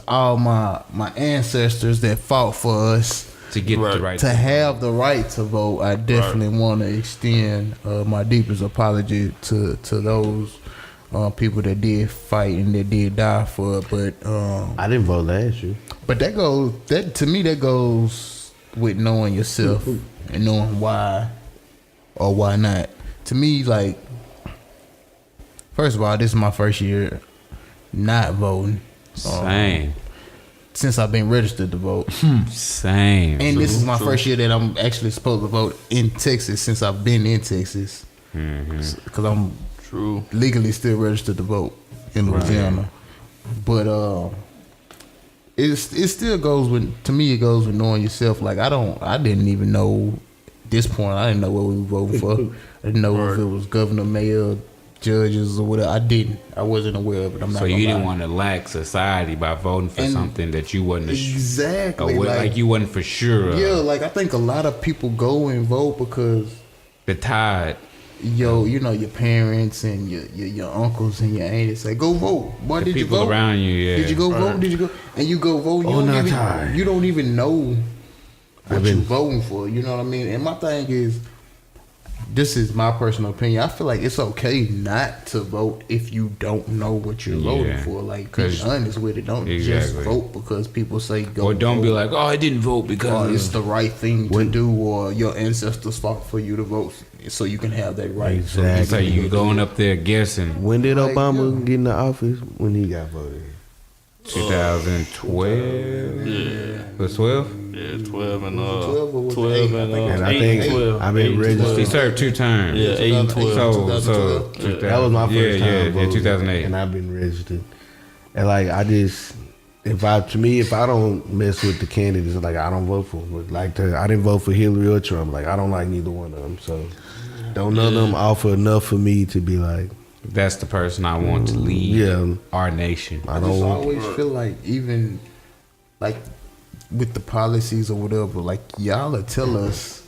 all my ancestors that fought for us To get Right. the right to have the right to vote. I definitely want to extend my deepest apology to those people that did fight and that did die for it. But I didn't vote last year. but to me that goes with knowing yourself and knowing why or why not. To me, like, first of all, this is my first year not voting Same. since I've been registered to vote. Same. And this is my first year that I'm actually supposed to vote in Texas since I've been in Texas. Because I'm True. legally still registered to vote in Louisiana. But it still goes with, to me, it goes with knowing yourself. Like, I didn't even know, at this point, I didn't know what we were voting for. I didn't know if it was governor, mayor, judges, or whatever. I wasn't aware of it. I'm not So gonna you didn't lie. want to lack society by voting for And something that you wasn't Exactly. like you wasn't for sure of. Yeah, like, I think a lot of people go and vote because The tide. you know, your parents and your uncles and your aunties say, go vote. Boy, The did you people vote? around you, yeah. Did you go vote? Did you go? And you go vote. You don't even know what you voting for. You know what I mean? And my thing is, this is my personal opinion. I feel like it's okay not to vote if you don't know what you're voting for. Like, be 'Cause- honest with it. Don't just Exactly. vote because people say go. Or don't be vote. like, oh, I didn't vote Or because it's the right thing to do, or your ancestors fought for you to vote, so you can have that right. Exactly. so you going up there guessing. When did Like, Obama yeah. get in the office? When he got voted? 2012. Yeah. Was 12? Yeah, 12 and 12 or was it 12 eight? and And I 8 think and 12. I've been 8 and registered. 12. He served 2 terms. Yeah, 8 and 12. So 2012. That was my first time Yeah, voting, 2008. and I've been registered. And like, if I don't mess with the candidates, like, I don't vote for them. But like, I didn't vote for Hillary or Trump. Like, I don't like neither one of them. So don't none of them offer enough for me to be like, That's the person I want to lead yeah, our nation. I I don't just want. always feel like, even like with the policies or whatever, like, y'all will tell us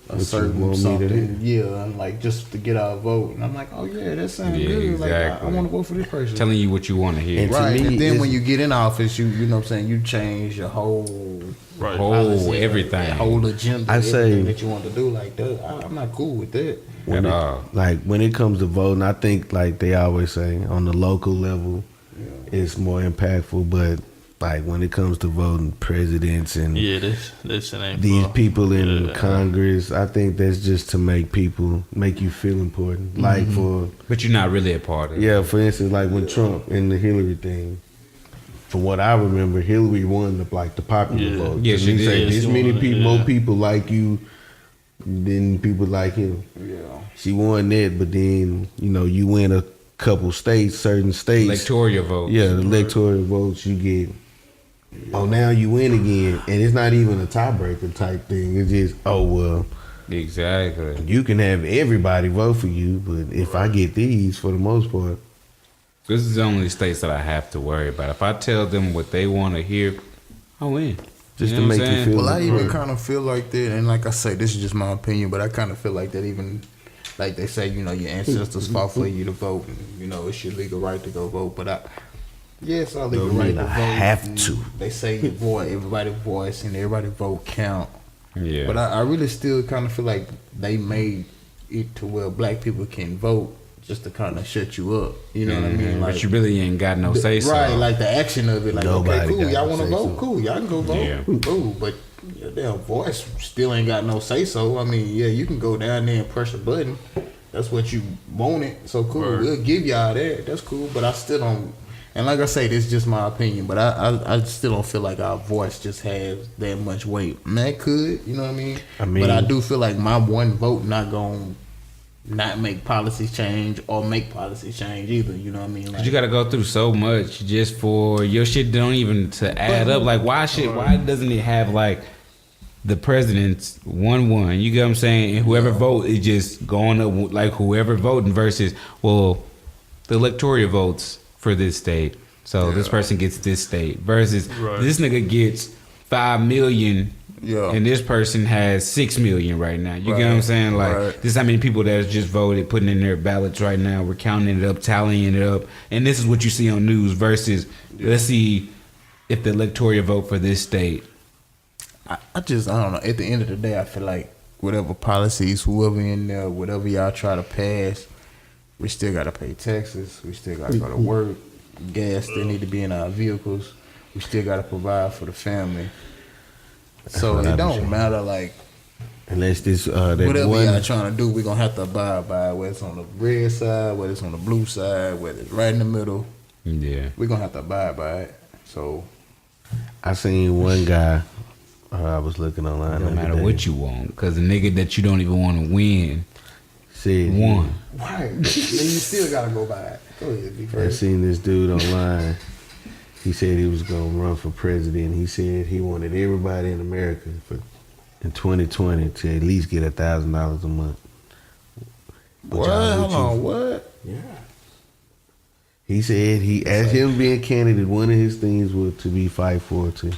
a What you certain want me to something, yeah, and like just to get our vote, and I'm like, oh yeah, that sounds Yeah, good. Like, I exactly. want to vote for this person. Telling you what you want to hear. And to Right, me, and then it's- when you get in office, you know what I'm saying, you change your whole Right. policy, everything. whole agenda, I say- everything that you want to do. Like that, I'm not cool with that. At all. Like, when it comes to voting, I think, like they always say, on the local level, it's more impactful. But like, when it comes to voting presidents and Yeah, this shit ain't these for- people in Yeah. Congress, I think that's just to make you feel important. Like, for But you're not really a part of it. yeah, for instance, like when Trump and the Hillary thing. From what I remember, Hillary won the popular Yeah. vote. Yeah, she He said, did. "This She many won it, people, yeah. more people like you than people like him." Yeah. She won that, but then you win a couple states, certain states. Electoral vote. Yeah, the electoral votes you get. Oh, now you win again, and it's not even a tiebreaker type thing. It's just, oh well, Exactly. you can have everybody vote for you, but if I get these, for the most part, This is the only states that I have to worry about. If I tell them what they want to hear, I win. just You know to what make I'm you saying? feel. Well, I even important. kind of feel like that, and like I say, this is just my opinion, but I kind of feel like that, even like they say, your ancestors fought for you to vote, and, it's your legal right to go vote. But it's our legal right to vote. have and to. They say your voice, everybody's voice, and everybody's vote count. Yeah. But I really still kind of feel like they made it to where black people can vote just to kind of shut you up. You know what I mean? But you really ain't got no say so. Right, like the action of it. Like, Nobody okay, cool. got Y'all no want to say vote? so. Cool. Y'all can go vote. Yeah. Cool. But your damn voice still ain't got no say so. I mean, yeah, you can go down there and press a button. That's what you wanted. So cool. Right. We'll give y'all that. That's cool. But I still don't. And like I say, this is just my opinion. But I still don't feel like our voice just has that much weight. And that could, you know what I mean? But I do feel like my one vote not going not make policies change or make policies change either. You know what I mean? Like, You gotta go through so much just for your shit don't even to add up. Like why doesn't it have like the president's 1-1? You get what I'm saying? And whoever vote is just going up like whoever voting versus the electoral votes for this state. So this person gets this state versus this nigga gets 5 million. Yeah. And this person has 6 million right now. You get what I'm saying? Like this is how many people that's just voted, putting in their ballots right now. We're counting it up, tallying it up, and this is what you see on news. Versus, let's see if the electoral vote for this state. I don't know. At the end of the day, I feel like whatever policies, whoever in there, whatever y'all try to pass, we still gotta pay taxes. We still gotta go to work. Gas still need to be in our vehicles. We still gotta provide for the family. So it don't matter, like, unless this that whatever one y'all trying to do, we gonna have to abide by it, whether it's on the red side, whether it's on the blue side, whether it's right in the middle. Yeah, we gonna have to abide by it. So I seen one guy. I was looking online. no matter what you want, because the nigga that you don't even want to win said won. right, then you still gotta go by it. Go ahead, V.Fra. I seen this dude online. He said he was gonna run for president. He said he wanted everybody in America in 2020 to at least get $1,000 a month. What? Hold on, what? Yeah. He said as him being candidate, one of his things was to be fight for to,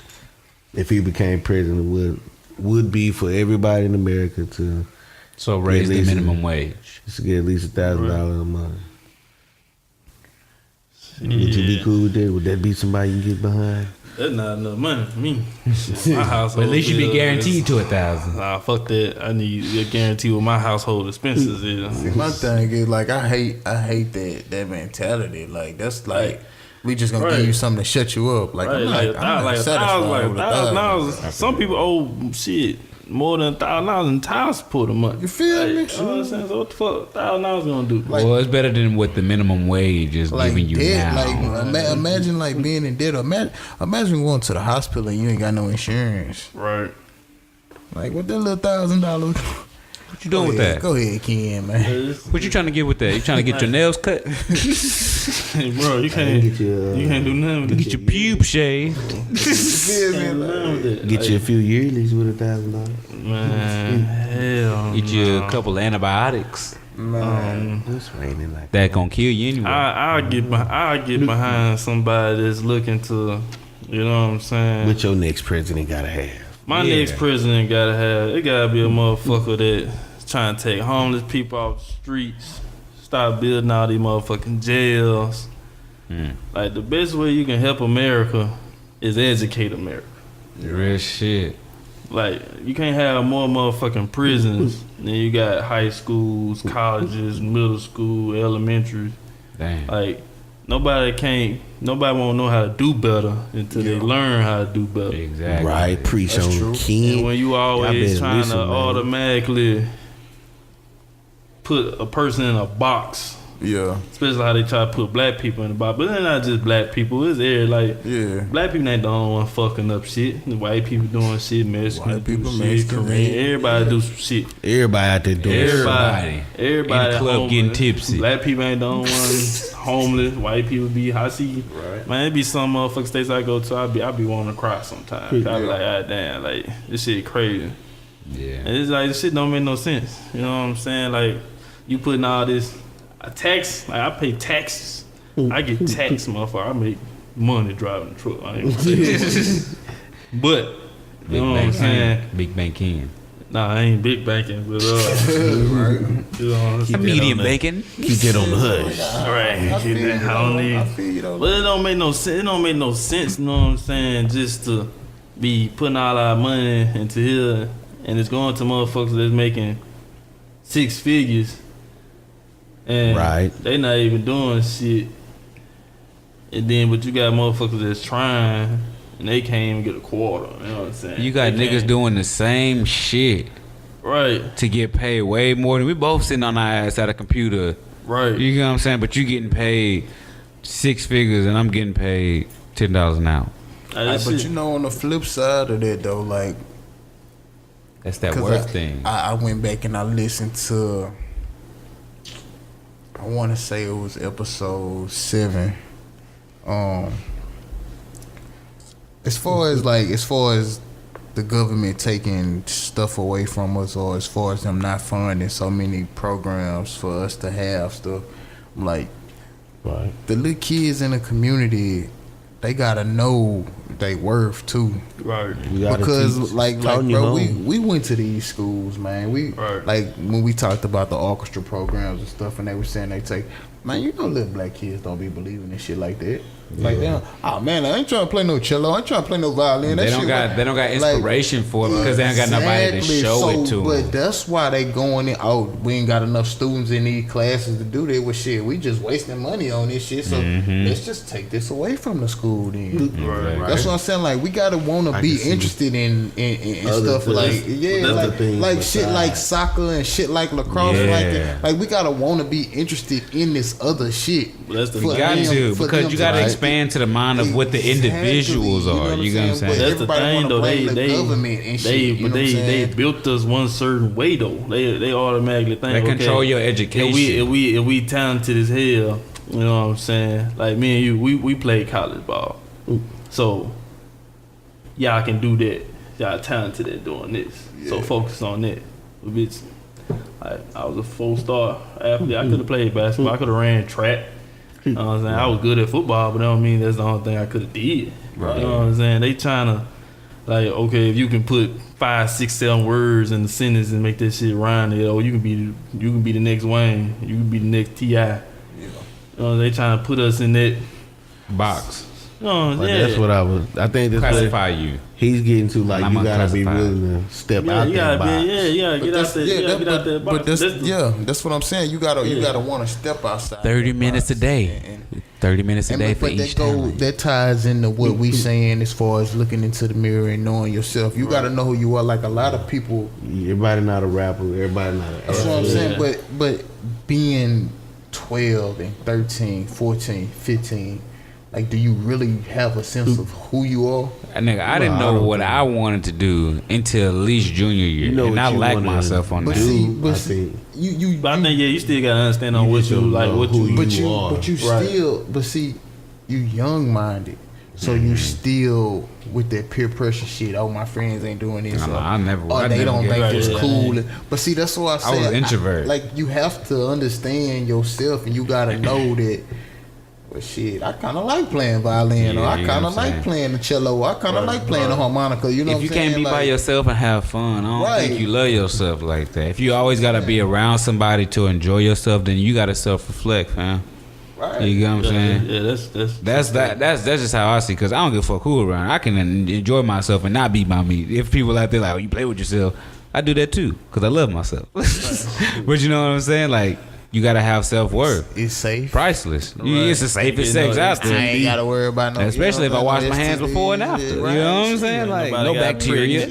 if he became president, would be for everybody in America to raise the minimum wage. Just to get at least $1,000 a month. Would you be cool with that? Would that be somebody you can get behind? That's not enough money for me. My household. But at least you be guaranteed to 1,000. Nah, fuck that. I need a guarantee what my household expenses is. See, my thing is like I hate that mentality. Like that's like we just gonna give you something to shut you up. Like I'm not satisfied with $1,000. Some people owe shit more than $1,000 in child support a month. You feel me? You know what I'm saying? So what the fuck $1,000 gonna do? Like, well, it's better than what the minimum wage is like giving you debt, now. Like imagine like being in debt. Imagine going to the hospital and you ain't got no insurance. Right. Like what that little $1,000? What you doing with that? Go ahead, Ken, man. What you trying to get with that? You trying to get your nails cut? Hey, bro, you can't do nothing with Get your pubes shaved. Get you a few yearlies with $1,000. Man, hell Get you a couple antibiotics. It's raining like That gonna kill you anyway. I'll get behind somebody that's looking to, you know what I'm saying? what your next president gotta have. My next president it gotta be a motherfucker that's trying to take homeless people off the streets, start building all these motherfucking jails. Like the best way you can help America is educate America. Real shit. Like you can't have more motherfucking prisons than you got high schools, colleges, middle school, elementary. Damn. Like nobody won't know how to do better until they learn how to do better. Exactly. Right, preach on King. And when you always trying to man. automatically put a person in a box, Yeah. especially how they try to put black people in a box, but they're not just black people. It's black people ain't the only one fucking up shit. The white people doing shit, Mexicans White people, do shit, Mexican, Korean, everybody do some shit. Everybody out there doing Everybody in the club homeless. getting tipsy. Black people ain't the only ones homeless. White people be I see. Right. Man, it be some motherfucking states I go to. I be wanting to cry sometimes. I be like, ah, damn, like this shit crazy. Yeah. And it's like this shit don't make no sense. You know what I'm saying? Like you putting all this tax. Like I pay taxes. I get taxed, motherfucker. I make money driving the truck. I ain't gonna say that. But you know what I'm saying? Big banking. Nah, I ain't big banking, but you know, Medium banking. Keep that on the hush. right. I don't need. But it don't make no sense. It don't make no sense. You know what I'm saying? Just to be putting all our money into here, and it's going to motherfuckers that's making 6 figures. And they not even doing shit. And then, but you got motherfuckers that's trying, and they can't even get a quarter. You know what I'm saying? You got they niggas doing the same shit, right, to get paid way more than we both sitting on our ass at a computer. Right. You know what I'm saying? But you getting paid 6 figures, and I'm getting paid $10 an hour. But you know, on the flip side of that though, like that's that worth thing. I went back and I listened to, I want to say it was episode 7. As far as the government taking stuff away from us, or as far as them not funding so many programs for us to have stuff, I'm like, the little kids in the community, they gotta know they worth too. Right. Because like bro, we went to these schools, man. Like when we talked about the orchestra programs and stuff, and they were saying they take, man, you know, little black kids don't be believing in shit like that. Like them, oh man, I ain't trying to play no cello, I ain't trying to play no violin. They don't got inspiration for it because they ain't got nobody to show it to. But that's why they going in. Oh, we ain't got enough students in these classes to do that with shit. We just wasting money on this shit. So let's just take this away from the school then. Right. That's what I'm saying. Like we gotta want to be interested in stuff like like shit like soccer and shit like lacrosse like that. Like we gotta want to be interested in this other shit. That's the you got to because you got to expand to the mind of what the individuals are. You know what I'm saying? That's the thing though. They built us one certain way though. They automatically think they control your education. If we talented as hell, you know what I'm saying? Like me and you, we played college ball, so y'all can do that. Y'all talented at doing this, so focus on that. Bitch, I was a 4-star athlete. I could have played basketball. I could have ran track. You know what I'm saying? I was good at football, but that don't mean that's the only thing I could have did. Right. You know what I'm saying? They trying to, like, okay, if you can put 5, 6, 7 words in the sentence and make that shit rhyme, you know, you can be the next Wayne, you can be the next T.I. Yeah. You know, they trying to put us in that box. That's what I think that's classify you. He's getting to, like, you gotta be willing to step out that box. Get out that box. But that's what I'm saying. You gotta want to step outside. 30 minutes a day. 30 minutes a day for each talent. That ties into what we saying as far as looking into the mirror and knowing yourself. You gotta know who you are. Like a lot of people. Everybody not a rapper. Everybody not. That's what I'm saying. But being 12 and 13, 14, 15. Like, do you really have a sense of who you are? Nigga, I didn't know what I wanted to do until at least junior year, and I lacked myself on that. But I think you still gotta understand on what you like, what you are. But you still, you young minded, so you still with that peer pressure shit. Oh, my friends ain't doing this. I never. They don't think it's cool. But see, that's why I said I was an introvert. Like, you have to understand yourself, and you gotta know that. But shit, I kind of like playing violin, or I kind of like playing the cello, or I kind of like playing the harmonica. You know, if what you I'm saying? can't be by yourself and have fun, I don't think you love yourself like that. If you always gotta be around somebody to enjoy yourself, then you gotta self-reflect, man. Right. You get what I'm saying? Yeah, that's just how I see. Cause I don't give a fuck who around. I can enjoy myself and not be by me. If people out there like, oh, you play with yourself, I do that too, cause I love myself. But you know what I'm saying? Like, you gotta have self-worth. It's safe. Priceless. Right. It's the safest sex out there. I ain't gotta worry about no. Especially if I wash my hands before and after. Right. You know what I'm saying? Like, no bacteria.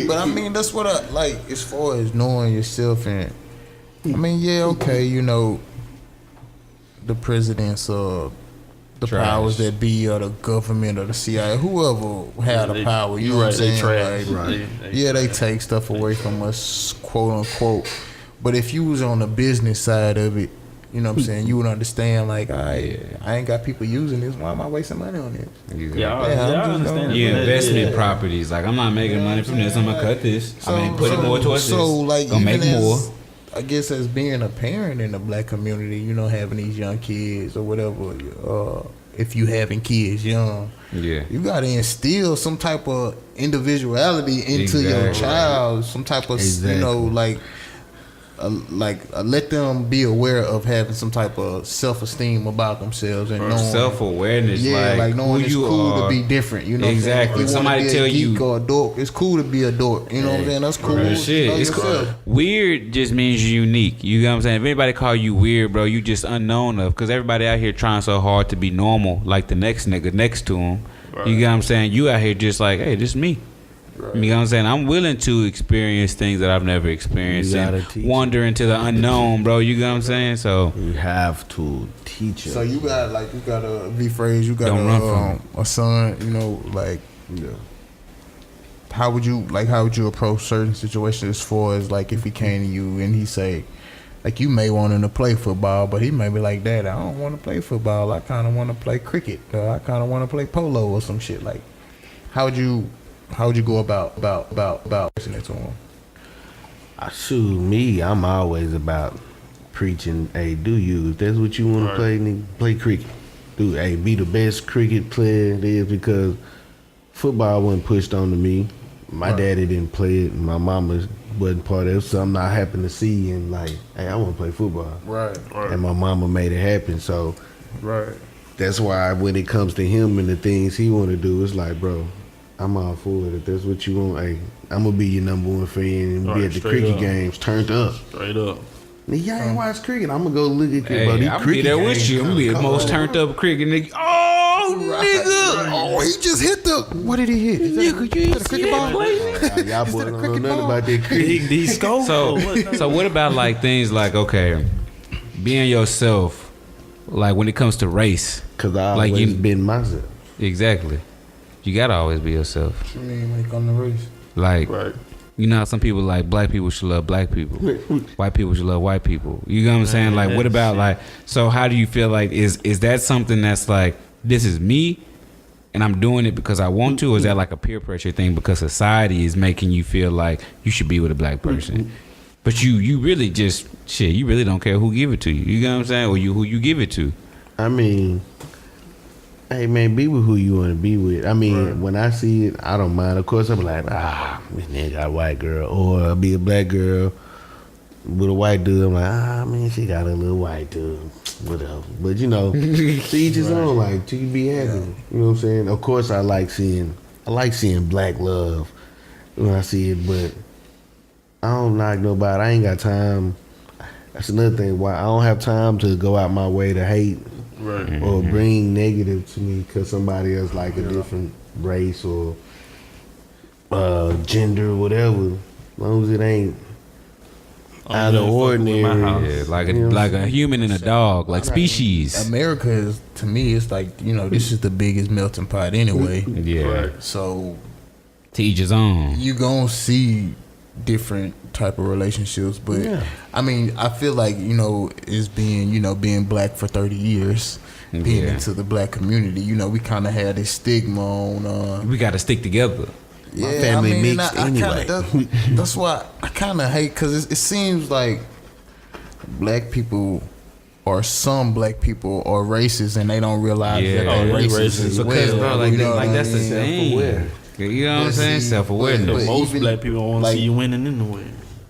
But I mean, that's what I like as far as knowing yourself. And I mean, yeah, okay, you know, the presidents or the powers that be, or the government or the CIA, whoever had the power, you know what I'm saying? They take stuff away from us, quote unquote. But if you was on the business side of it, you know what I'm saying, you would understand, like, I ain't got people using this. Why am I wasting money on this? I understand. You investment properties. Like, I'm not making money from this. I'm going to cut this. Put it more towards this. So, like, gonna make more. I guess as being a parent in the black community, you know, having these young kids or whatever, if you having kids young, you got to instill some type of individuality into your child, some type of, you know, like, let them be aware of having some type of self-esteem about themselves and knowing self-awareness. Yeah, like knowing who it's you cool are. to be different. You know, Exactly. What I'm saying? Somebody If you wanna tell be a geek you- or a dork. It's cool to be a dork. You know what I'm saying? That's cool. Real shit. Know It's yourself. weird just means you're unique. You know what I'm saying? If anybody call you weird, bro, you just unknown of. Because everybody out here trying so hard to be normal, like the next nigga next to him. Right. You know what I'm saying? You out here just like, hey, this is me. Right. You know what I'm saying? I'm willing to experience things that I've never experienced You gotta and teach wander into the unknown, bro. You know what I'm saying? So You have to teach So it. you got a V.Fra, you got Don't run from a son. You know, like how would you approach certain situations as far as like if he came to you and he say, like you may want him to play football, but he may be like, Dad, I don't want to play football. I kind of want to play cricket. I kind of want to play polo or some shit. Like, how would you go about listening to him? Shoot, me, I'm always about preaching, hey, do you. If that's what you want to play, nigga, play cricket. Hey, be the best cricket player it is, because football wasn't pushed on to me. My daddy didn't play it. My mama wasn't part of it. It was something I happened to see and like, hey, I want to play football. Right. And my mama made it happen. So Right. that's why when it comes to him and the things he want to do, it's like, bro, I'm all for it. If that's what you want, hey, I'm going to be your number one fan and be Right, at the straight cricket up. games turned up. Straight up. Nigga, y'all ain't watch cricket. I'm going to go look at cricket. hey, Bro, these I'm be cricket there with games you. I'm gonna be the come most on. turned up cricket nigga. Oh, nigga. Oh, he just hit the. What did he hit? Is that Nigga, you ain't a see cricket that ball? play? Y'all boys that a don't know cricket nothing ball? about that cricket. These scopes. So what about like things like, okay, being yourself, like when it comes to race? Because I Like always you- been myself. Exactly. You gotta always be yourself. I mean, like on the race. Like, Right. you know how some people like black people should love black people, white people should love white people. You know what I'm saying? Like, what about like? So how do you feel like is that something that's like this is me, and I'm doing it because I want to, or is that like a peer pressure thing because society is making you feel like you should be with a black person, but you really just shit. You really don't care who give it to you. You know what I'm saying? Or who you give it to. I mean, hey man, be with who you want to be with. I mean, when I see it, I don't mind. Of course, I'm like, this nigga got a white girl, or I'll be a black girl with a white dude. I'm like, man, she got a little white dude, whatever. But you know, to each his own. Like, you be happy. You know what I'm saying? Of course, I like seeing black love when I see it, but I don't like nobody. I ain't got time. That's another thing. Why I don't have time to go out my way to hate. Right. Or bring negative to me because somebody else like a different race or gender, whatever. As long as it ain't out of ordinary. Yeah, like a human and a dog, like species. America is, to me, it's like, you know, this is the biggest melting pot anyway. Yeah, Right. So to each his own. you gonna see different type of relationships, but Yeah. I mean, I feel like, you know, is being black for 30 years, being Yeah. into the black community, you know, we kind of had this stigma on. We got to stick together. Yeah, family I mean, mixed I anyway. Kinda, that's why I kind of hate, because it seems like black people or some black people are racist and they don't realize Yeah. that Oh, they're they racist racist. as Because, well. bro, like, You know what I that's the mean? thing. You know what I'm saying? see, Self-awareness. but Most even, black people want to like- see you winning anyway.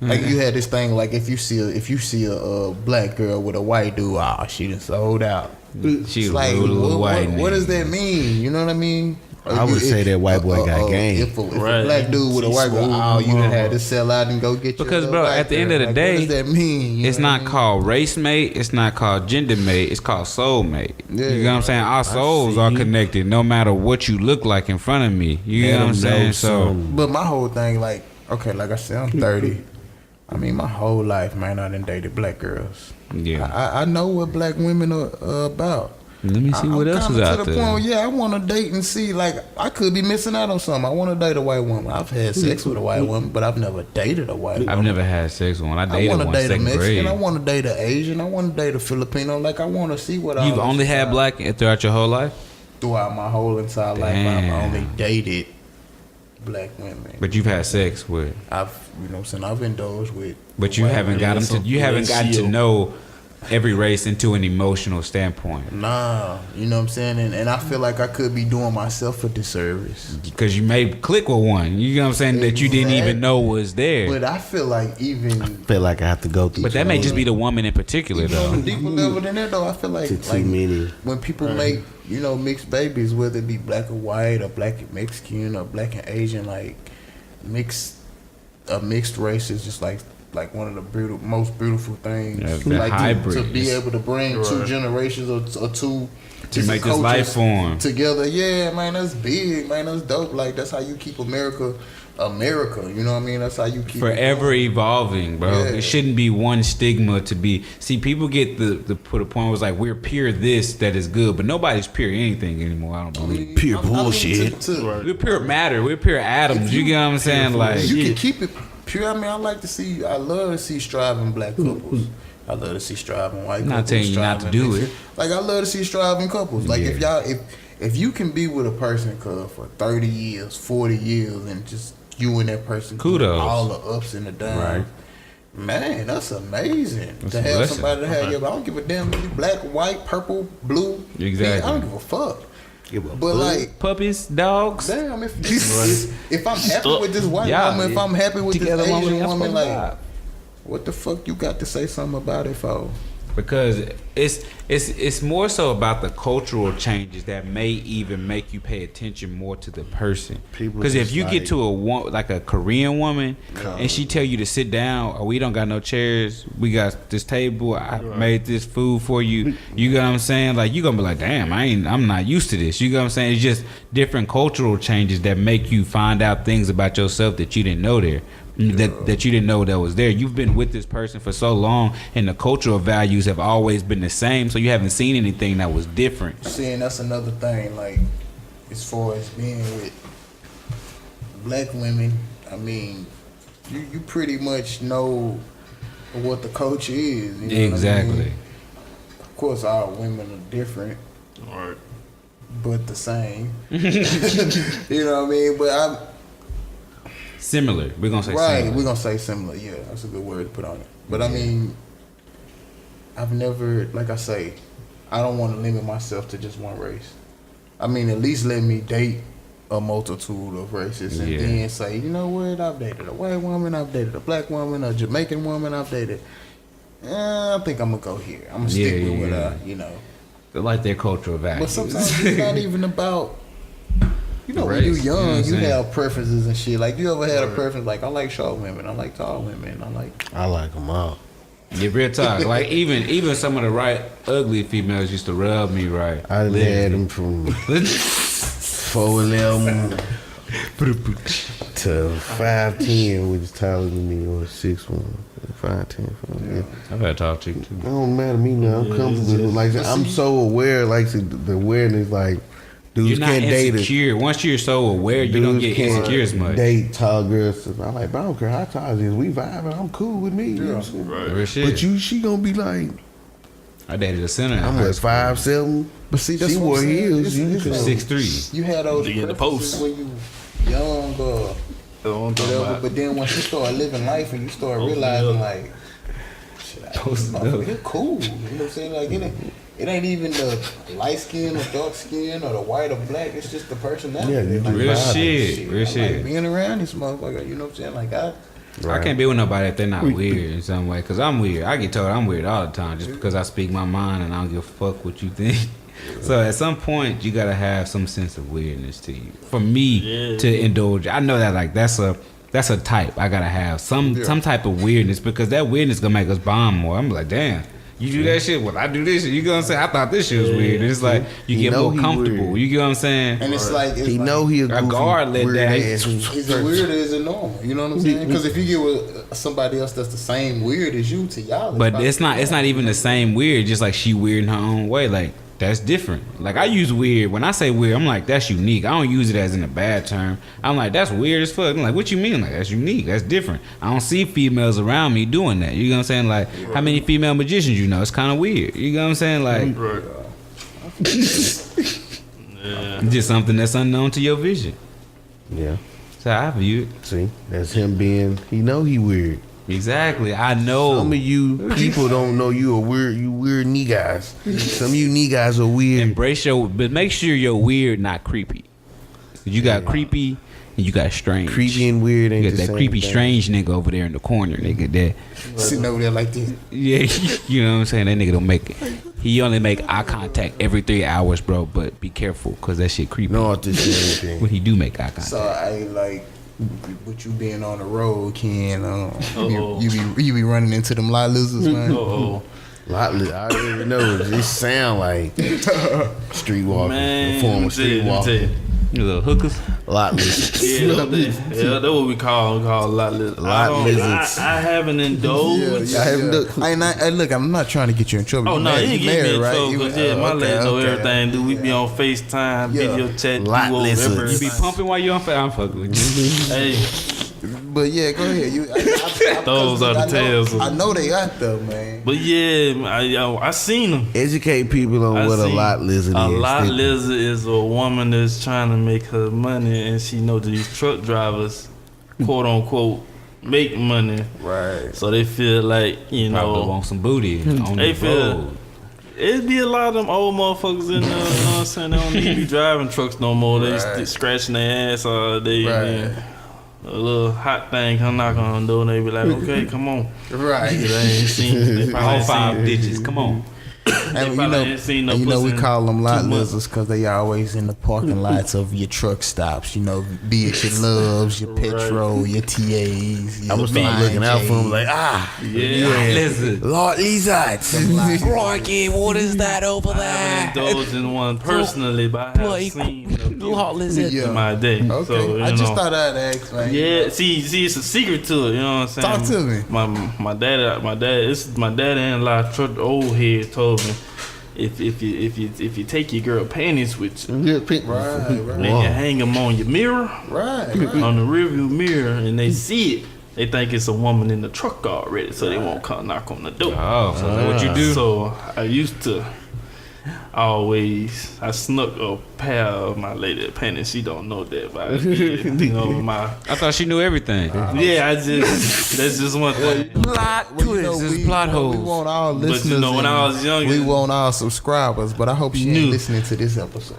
Like you had this thing, like if you see a black girl with a white dude, she done sold out. She It's a like, little white what does nigga. that mean? You know what I mean? I would say that white boy got game. If a Right. black dude with a She white girl, smooth you done mama. had to sell out and go get your Because, little bro, white at the end girl. of the Like, day, what does that mean? You It's know what not I mean? called race mate. It's not called gender mate. It's called soul mate. Yeah. You know what I'm saying? Our souls see are you. connected no matter what you look like in front of me. You Let know what I'm 'em saying? know So, something. But my whole thing, like, okay, like I said, I'm 30. I mean, my whole life, man, I done dated black girls. yeah. I know what black women are about. Let me see what I'm else is kinda out to the there. point, I want to date and see, like, I could be missing out on something. I want to date a white woman. I've had sex with a white woman, but I've never dated a white woman. I've never had sex with one. I I dated want one to date a second Mexican. grade. I want to date an Asian. I want to date a Filipino. Like, I want to see what all You've this only had stuff- black throughout your whole life? throughout my whole entire life. Damn. I've only dated black women. But you've had sex with. I've, I've indulged with. But you white haven't women. got them to. You haven't gotten to Ratio. know every race into an emotional standpoint. Nah, you know what I'm saying? And I feel like I could be doing myself a disservice. Because you may click with one, you know what I'm saying, that you didn't even know was there. But I feel like I feel like I have to go through. But that may just be the woman in particular, even though. on a deeper level than that, though, I feel like, too many. When people make, mixed babies, whether it be black or white or black and Mexican or black and Asian, like a mixed race is just like one of the most beautiful things. Yeah, like hybrid. to be able to bring two generations or two to make this life form together. Yeah, man, that's big, man. That's dope. Like that's how you keep America. You know what I mean? That's how you keep forever evolving, bro. Yeah. It shouldn't be one stigma to be. See, people get the put a point was like we're pure this that is good, but nobody's pure anything anymore. I don't believe. Pure bullshit. We're pure matter. We're pure atoms. You get what I'm saying? Like you can keep it pure. I mean, I love to see striving black couples. I love to see striving white couples. I'm not telling you not to do it. Like I love to see striving couples. Like if you can be with a person for 30 years, 40 years, and just you and that person, kudos, all the ups and the downs. Right. Man, that's amazing That's to a have blessing. somebody to have. I don't give a damn if you black, white, purple, blue. Exactly. I don't give a fuck. But fuck. like puppies, dogs. damn, if I'm happy with this white Yeah. woman, if I'm happy with this Together, Asian y'all woman, supposed like, to vibe. what the fuck you got to say something about it for? Because it's more so about the cultural changes that may even make you pay attention more to the person. Because if you get to a Korean woman and she tell you to sit down, or we don't got no chairs, we got this table, I made this food for you. You know what I'm saying? Like you gonna be like, damn, I'm not used to this. You know what I'm saying? It's just different cultural changes that make you find out things about yourself that you didn't know there. That you didn't know that was there. You've been with this person for so long, and the cultural values have always been the same. So you haven't seen anything that was different. See, and that's another thing. Like, as far as being with black women, I mean, you pretty much know what the culture is. You know Exactly. what I mean? Of course, all women are different, Right. but the same. You know what I mean? But Similar. We're gonna say right, similar. we're gonna say similar. Yeah, that's a good word to put on it. But I mean, I've never, like I say, I don't want to limit myself to just one race. I mean, at least let me date a multitude of races and then say, you know what, I've dated a white woman, I've dated a black woman, a Jamaican woman, I've dated. I think I'm gonna go here. I'm gonna stick with what They like their cultural values. But sometimes it's not even about. You know, when Race, you you know what young, I'm you saying? have preferences and shit. Like, you ever had a preference? Like, I like short women, I like tall women, I like them all. Yeah, real talk. Like even some of the right ugly females used to rub me right. I done had them from 4'11" to 5'10", which is taller than me, or 6'1", 5'10". Yeah. I've had tall chick too. It don't matter to me now. I'm comfortable. Like I'm so aware. Like the awareness. Like dudes You're not can't date insecure. Once you're so aware, you don't get insecure as much. Date tall girls. I'm like, but I don't care how tall it is. We vibing. I'm cool with me. You know what I'm saying? Real shit. But she gonna be like, I dated a center. I'm at 5'7". But see, that's She what wore I'm saying. heels. You It's can- like, 6'3". You had those They in the preferences post. when you young or whatever, but then once you start living life and you start realizing like, shit, you're cool. You know what I'm saying? Like it ain't even the light skin or dark skin or the white or black. It's just the personality. Yeah, you Like, Real vibing. shit. Real I shit. like being around this motherfucker. You know what I'm saying? Like I can't be with nobody if they're not weird in some way. Cause I'm weird. I get told I'm weird all the time just because I speak my mind and I don't give a fuck what you think. So at some point you gotta have some sense of weirdness to you. For me to indulge, I know that like that's a type. I gotta have some type of weirdness because that weirdness gonna make us bond more. I'm like, damn. You do that shit, well, I do this shit. You know what I'm saying? I thought this shit was weird. And it's like you He get know more he comfortable. weird. You get what I'm saying? and it's like He know he a goofy, guard let weird that- ass. Is it weird or is it normal? You know what I'm saying? Because if you get with somebody else that's the same weird as you, to y'all, But probably it's not even the same weird. Just like she weird in her own way. Like that's different. Like I use weird. When I say weird, I'm like that's unique. I don't use it as in a bad term. I'm like that's weird as fuck. I'm like what you mean? Like that's unique. That's different. I don't see females around me doing that. You know what I'm saying? Like how many female magicians you know? It's kind of weird. You know what I'm saying? Like just something that's unknown to your vision. Yeah. So I view it. See, that's him being. He know he weird. Exactly. I know. Some of you people don't know you weird niggas. Some of you niggas are weird. Embrace but make sure you're weird, not creepy. You got creepy and you got strange. Creepy and weird ain't You got the that same creepy thing. strange nigga over there in the corner, nigga. That Sitting over there like this. yeah, you know what I'm saying? That nigga don't make it. He only make eye contact every 3 hours, bro. But be careful, cause that shit creepy. No, this shit ain't When he do make eye contact. So I like with you being on the road, Ken. Uh-oh. You be running into them lot lizards, man. Oh, I already know. This sound like streetwalking. man. A form of streetwalking. You little hookers. Lot lizards. Yeah, that's what we call lot lizards. Lot lizards. I haven't indulged. I haven't looked. Look, I'm not trying to get you in trouble. Oh You no, married- you ain't you get me married, in right? trouble You- because my lady know okay. everything. Do we be on FaceTime, Yeah. video chat, Lot duo, lizards. everything. You be pumping while you on fire. I'm fucking with you. Hey, But yeah, go ahead. Those are the tales. I know they out there, man. but yeah, I seen them. Educate people on what a seen lot lizard is. A lot They- lizard is a woman that's trying to make her money, and she know these truck drivers, quote unquote, make money. Right. So they feel like Probably know. want some booty on They the feel- road. It'd be a lot of them old motherfuckers in there, you know what I'm saying? They don't need to be driving trucks no more. They Right. scratching their ass all day. Right. Man. A little hot thing come knock on the door and they be like, okay, come on. Right. They ain't seen, they probably All ain't 5 seen, digits. Come on. And probably ain't seen no we pussy call them in lot 2 months. lizards because they always in the parking lots of your truck stops. You know, be it your loves, your Right. petrol, your TAs. Your I'm gonna start looking out for them like, Yeah. Lizard. lot lizards. Rocky, what is that over I haven't indulged in one personally, but I have seen a few lizard. Yeah. in my day. Okay, So, you I just know. thought I'd ask, man. Yeah, see, it's a secret to it. You know what I'm saying? Talk to me. My dad-in-law, old head, told me if you take your girl panties with you, Right, and you hang them on your mirror, right. on the rearview mirror, and they see it, they think it's a woman in the truck already, so they won't come knock on the door. Oh, so that's what you do? So I used to I snuck a pair of my lady panties. She don't know that, but I did, you know my. I thought she knew everything. Yeah, that's just one thing. Plot twist. It's plot We holes. want all But listeners. you know, when I was younger, we want all subscribers, but I hope she New. ain't listening to this episode.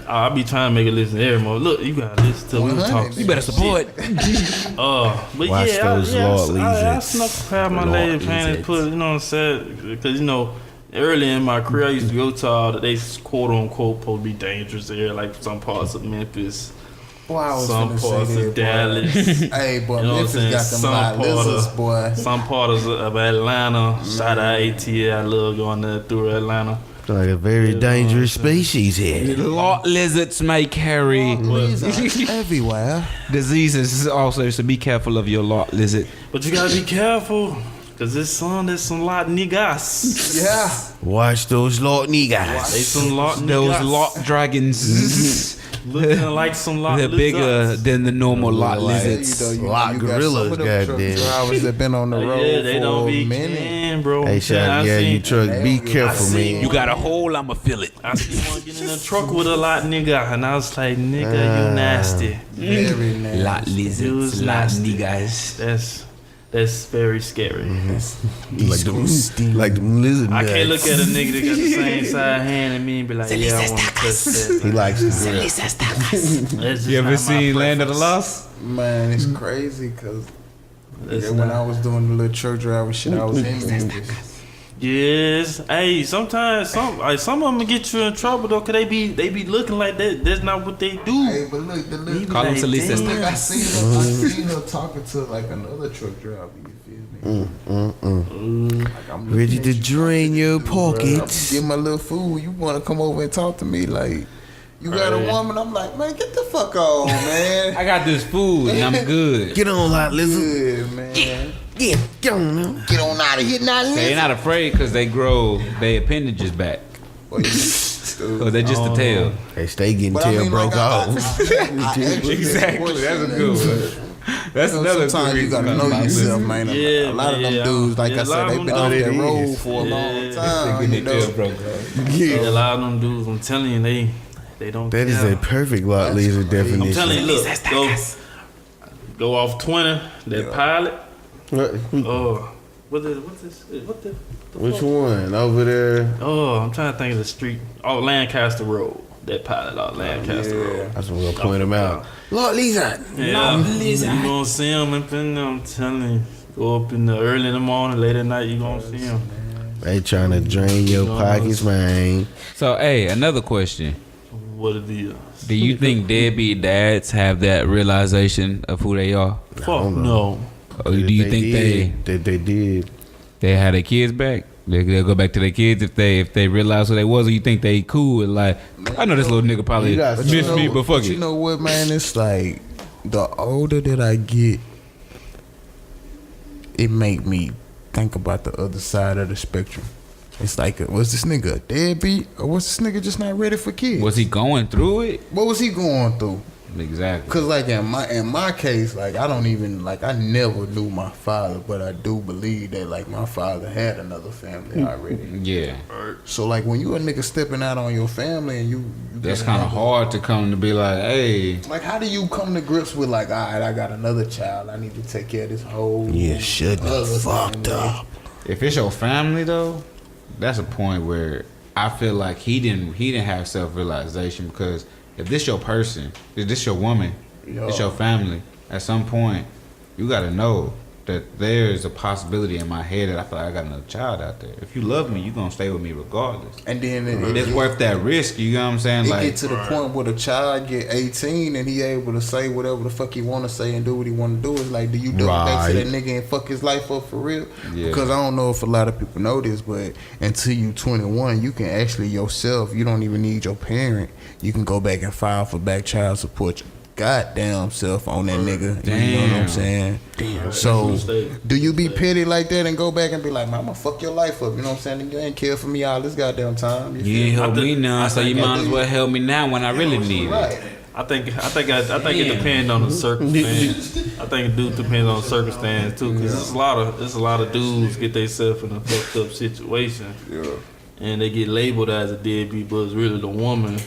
I be trying to make a listen every morning. Look, you gotta listen to we 100. talk. You better support. But Watch yeah, those Lord I lizards. snuck a pair of my Lord lady panties, lizards. put you know what I'm saying? Because you know, early in my career, I used to go to all that they quote unquote supposed to be dangerous there, like some parts of Memphis, Boy, I was some finna say parts that, of boy. Dallas. Hey, boy, You know what I'm Memphis saying? got them Some lot part of- lizards, boy. Some parts of Atlanta. Shout out ATL. I love going there through Atlanta. Like a very dangerous species here. Lot lizards may carry Lizards everywhere. diseases also, so be careful of your lot lizard. But you gotta be careful, cause there's some lot niggas. Yeah. Watch those lot They niggas. some lot niggas. Those lot dragons. looking like some lot They're bigger lizards. than the normal lot Like- lizards. Lot got gorillas, some of them truck goddamn. drivers that been on the road Yeah, they for don't a be minute. can, bro. Hey, shout I out, you seen- truck. Be careful, seen- man. You got a hole, I'ma fill it. I see one get in a truck with a lot nigga, and I was like, nigga, you nasty. Very nasty. Lot lizards, Use lot nasty. niggas. That's very scary. Like them lizard I nuts. can't look at a nigga that got the same side hand and me and be like, yeah, I want to touch that. He likes the grill. That's just You ever not my seen Land of the preference. Lost? Man, it's crazy because That's when not- I was doing the little truck driver shit, I was in Memphis. Yes. Hey, sometimes some of them get you in trouble though, cause they be looking like that. That's not what they do. Hey, but look, the little Call him Like, Talisa. damn. look, I seen her talking to like another truck driver. You feel me? Like, I'm Ready looking to at you, drain your bro. I'm pockets. Get my little food. You want to come over and talk to me? Like, you got a Right. woman? I'm like, man, get the fuck on, man. I got this food and I'm good. Get on, lot lizard. Good, man. Get on now. Get on out of here now, They're not afraid because they grow their appendages back. Or they're just a tail. They stay getting But I tail mean, broke like, off. Exactly, that's a good one. That's another good Sometimes you reason gotta to know talk yourself, about man. Yeah, A lot of them yeah. dudes, like Yeah, I a lot said, of they've them been know off that that it road is. for a long Yeah. time. You know? Yeah, a lot of them dudes, I'm telling you, they don't That is care. a perfect lot lizard I'm telling definition. you, look, go off 20, that pilot, What the Which fuck? one? Over there? Oh, I'm trying to think of the street. Oh, Lancaster Road. That pilot out Lancaster Road. That's what we're gonna point him out. Lord Lisa. Yeah, you gonna see him up in there, I'm telling you. Go up in the early in the morning, late at night, you gonna see him. They trying to drain your pockets, man. So, hey, another question. What it is. Do you think deadbeat dads have that realization of who they are? Fuck no. Or do you think they did? they had their kids back? They'll go back to their kids if they realize who they was, or you think they cool with like, I know this little nigga probably miss me, but fuck it. You know what, man? It's like the older that I get, it make me think about the other side of the spectrum. It's like, was this nigga a deadbeat, or was this nigga just not ready for kids? Was he going through it? What was he going through? Exactly. Cause like in my case, like I don't even like I never knew my father, but I do believe that like my father had another family already. Yeah. So like when you a nigga stepping out on your family and you That's kind of hard to come to be like, hey. Like how do you come to grips with like, all right, I got another child, I need to take care of this whole Shouldn't have fucked up. If it's your family though, that's a point where I feel like he didn't have self-realization, because if this your person, if this your woman, this your family, at some point you gotta know that there's a possibility in my head that I feel like I got another child out there. If you love me, you gonna stay with me regardless. And then it's worth that risk, you know what I'm saying? It Like, get to the point where the child get 18 and he able to say whatever the fuck he want to say and do what he want to do. It's like, do you double back to that nigga and fuck his life up for real? Yeah. Because I don't know if a lot of people know this, but until you 21, you can actually yourself, you don't even need your parent. You can go back and file for back child support your goddamn self on that nigga. Damn. You know what I'm saying? Damn. So, do you be petty like that and go back and be like, man, I'm gonna fuck your life up? You know what I'm saying? You ain't care for me all this goddamn time. you ain't help me now, so you might as well help me now when I really need it. Right. I think it depends on the circumstance. I think it do depend on the circumstance too, because there's a lot of dudes get themselves in a fucked up situation, and they get labeled as a deadbeat, but it's really the woman.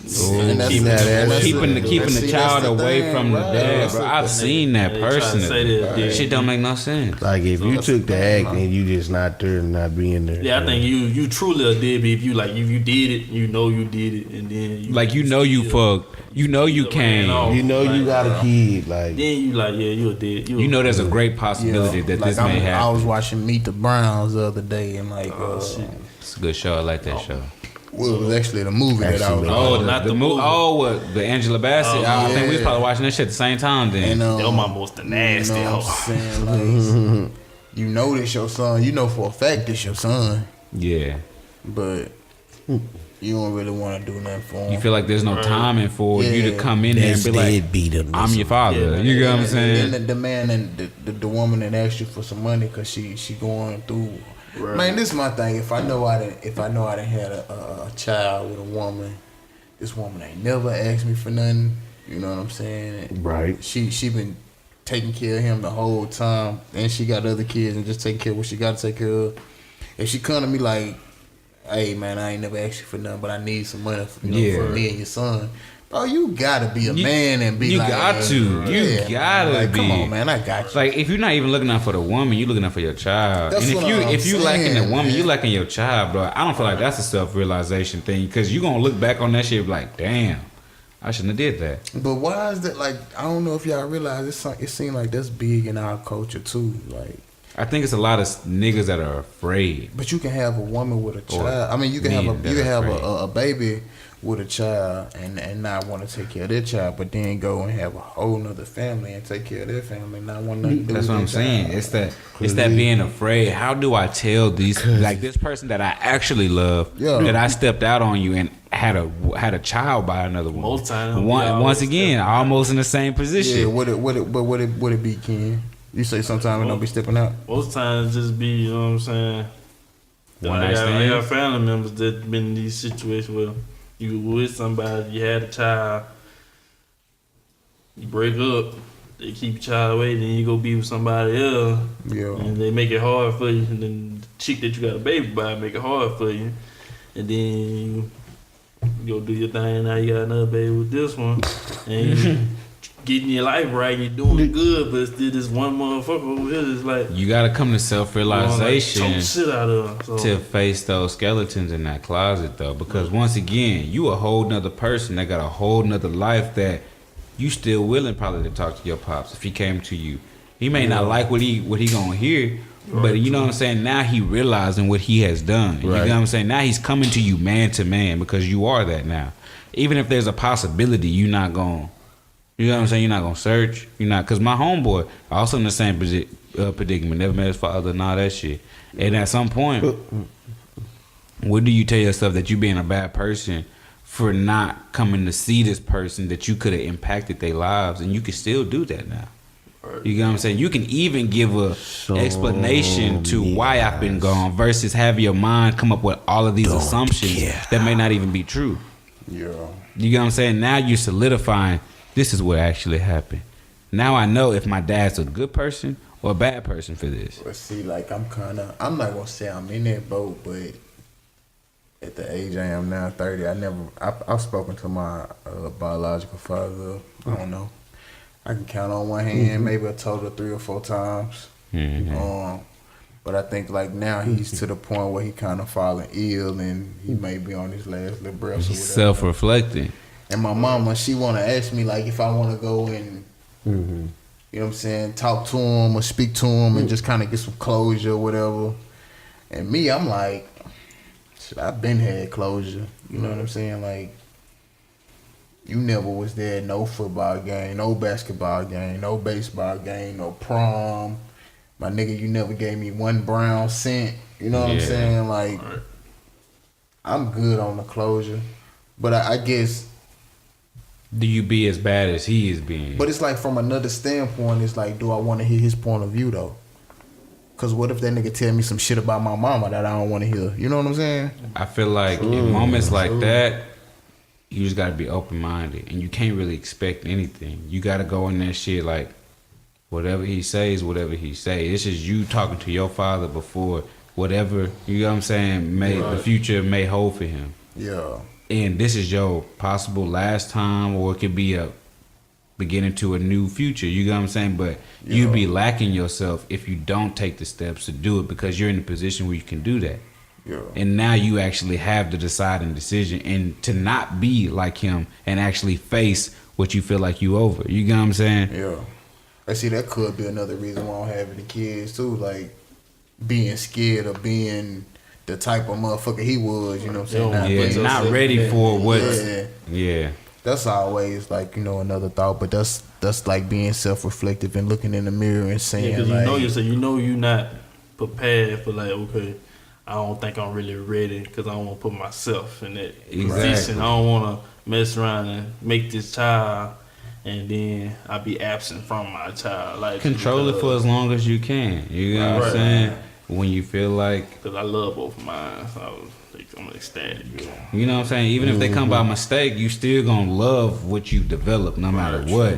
Keeping the child away from the dad, bro. I've seen that personally. Shit don't make no sense. Like if you took the act and you just not there and not being there. Yeah, I think you truly a deadbeat if you did it, you know you did it, and then you fucked, you came, you know you got a kid, like then you like you a dead. You know there's a great possibility that like this may happen. I was watching Meet the Browns the other day and like it's a good show. I like that show. Well, it was actually the movie that I was watching. Not the movie. Oh, what? The Angela Bassett? I think we was probably watching that shit at the same time then. And my most nasty. You know what I'm saying? Like, you know this your son. You know for a fact this your son. Yeah. But you don't really want to do nothing for him. You feel like there's no timing for you to come in there and be like, I'm your father. You know what I'm saying? And the man and the woman that asked you for some money because she going through. Right. Man, this is my thing. If I know I done had a child with a woman, this woman ain't never asked me for nothing. You know what I'm saying? Right. She been taking care of him the whole time, and she got other kids and just taking care of what she got to take care of. If she come to me like, hey man, I ain't never asked you for nothing, but I need some money for me and your son. Bro, you gotta be a man and be like, you gotta like, be. Come on, man, I got you. Like, if you're not even looking out for the woman, you looking out for your child. That's and if you lacking the woman, man. you lacking your child, bro. I don't feel like that's a self-realization thing, because you gonna look back on that shit like, damn, I shouldn't have did that. But why is that? Like, I don't know if y'all realize it seems like that's big in our culture too. Like, I think it's a lot of niggas that are afraid. But you can have a woman with a child. I mean, you can have a baby with a child and not want to take care of their child, but then go and have a whole nother family and take care of their family and not want nothing to do That's with what I'm saying. child. It's that being afraid. How do I tell these, like this person that I actually love, that I stepped out on you and had a child by another woman? Most times, once again, almost in the same position. Yeah, would it be, Ken? You say sometimes it don't be stepping out. Most times just be, you know what I'm saying? I got family members that been in these situations where you with somebody, you had a child, you break up, they keep your child away, then you go be with somebody else, and they make it hard for you, and then the chick that you got a baby by make it hard for you, and then you go do your thing, now you got another baby with this one, and getting your life right, you're doing good, but still this one motherfucker over here is like You gotta come to self-realization choke shit out of her. to face those skeletons in that closet, though, because once again, you a whole nother person that got a whole nother life that you still willing probably to talk to your pops if he came to you. He may not like what he gonna hear, but you know what I'm saying. Now he realizing what he has done. You know what I'm saying. Now he's coming to you man to man because you are that now. Even if there's a possibility, you're not gonna. You know what I'm saying? You're not gonna search. You're not, cause my homeboy also in the same predicament. Never met his father and all that shit. And at some point, what do you tell yourself that you being a bad person for not coming to see this person that you could have impacted their lives, and you can still do that now. You know what I'm saying? You can even give a explanation to why I've been gone versus have your mind come up with all of these assumptions that may not even be true. Yeah. You know what I'm saying? Now you're solidifying this is what actually happened. Now I know if my dad's a good person or a bad person for this. But see, like I'm not gonna say I'm in that boat, but at the age I am now, 30, I've spoken to my biological father. I don't know. I can count on one hand, maybe a total of 3 or 4 times. But I think like now he's to the point where he kind of falling ill and he may be on his last little breath. He's self-reflecting. And my mama, she want to ask me like if I want to go and, you know what I'm saying, talk to him or speak to him and just kind of get some closure or whatever. And me, I'm like, shit, I've been had closure. You know what I'm saying? Like, you never was there, no football game, no basketball game, no baseball game, no prom. My nigga, you never gave me 1 brown cent. You know what I'm saying? Like, I'm good on the closure. But I guess... Do you be as bad as he is being? But it's like from another standpoint, it's like, do I want to hear his point of view, though? Because what if that nigga tell me some shit about my mama that I don't want to hear? You know what I'm saying? I feel like in moments like that, you just got to be open-minded. And you can't really expect anything. You got to go in that shit like, whatever he says, whatever he say. This is you talking to your father before whatever, you know what I'm saying, the future may hold for him. Yeah. And this is your possible last time, or it could be a beginning to a new future. You know what I'm saying? But you'd be lacking yourself if you don't take the steps to do it because you're in a position where you can do that. Yeah. And now you actually have the deciding decision and to not be like him and actually face what you feel like you over. You know what I'm saying? Yeah. I see that could be another reason why I don't have any kids too. Like being scared of being the type of motherfucker he was, you know what I'm saying? Not ready for what. Yeah. That's always like, you know, another thought, but that's like being self-reflective and looking in the mirror and saying, because like, you know you're not prepared for like, okay, I don't think I'm really ready because I don't want to put myself in that position. I don't want to mess around and make this child and then I be absent from my child. Like control it for as long as you can. You know what I'm saying? When you feel like, because I love both of mine, so I'm ecstatic. You know what I'm saying? Even if they come by mistake, you still gonna love what you develop no matter what.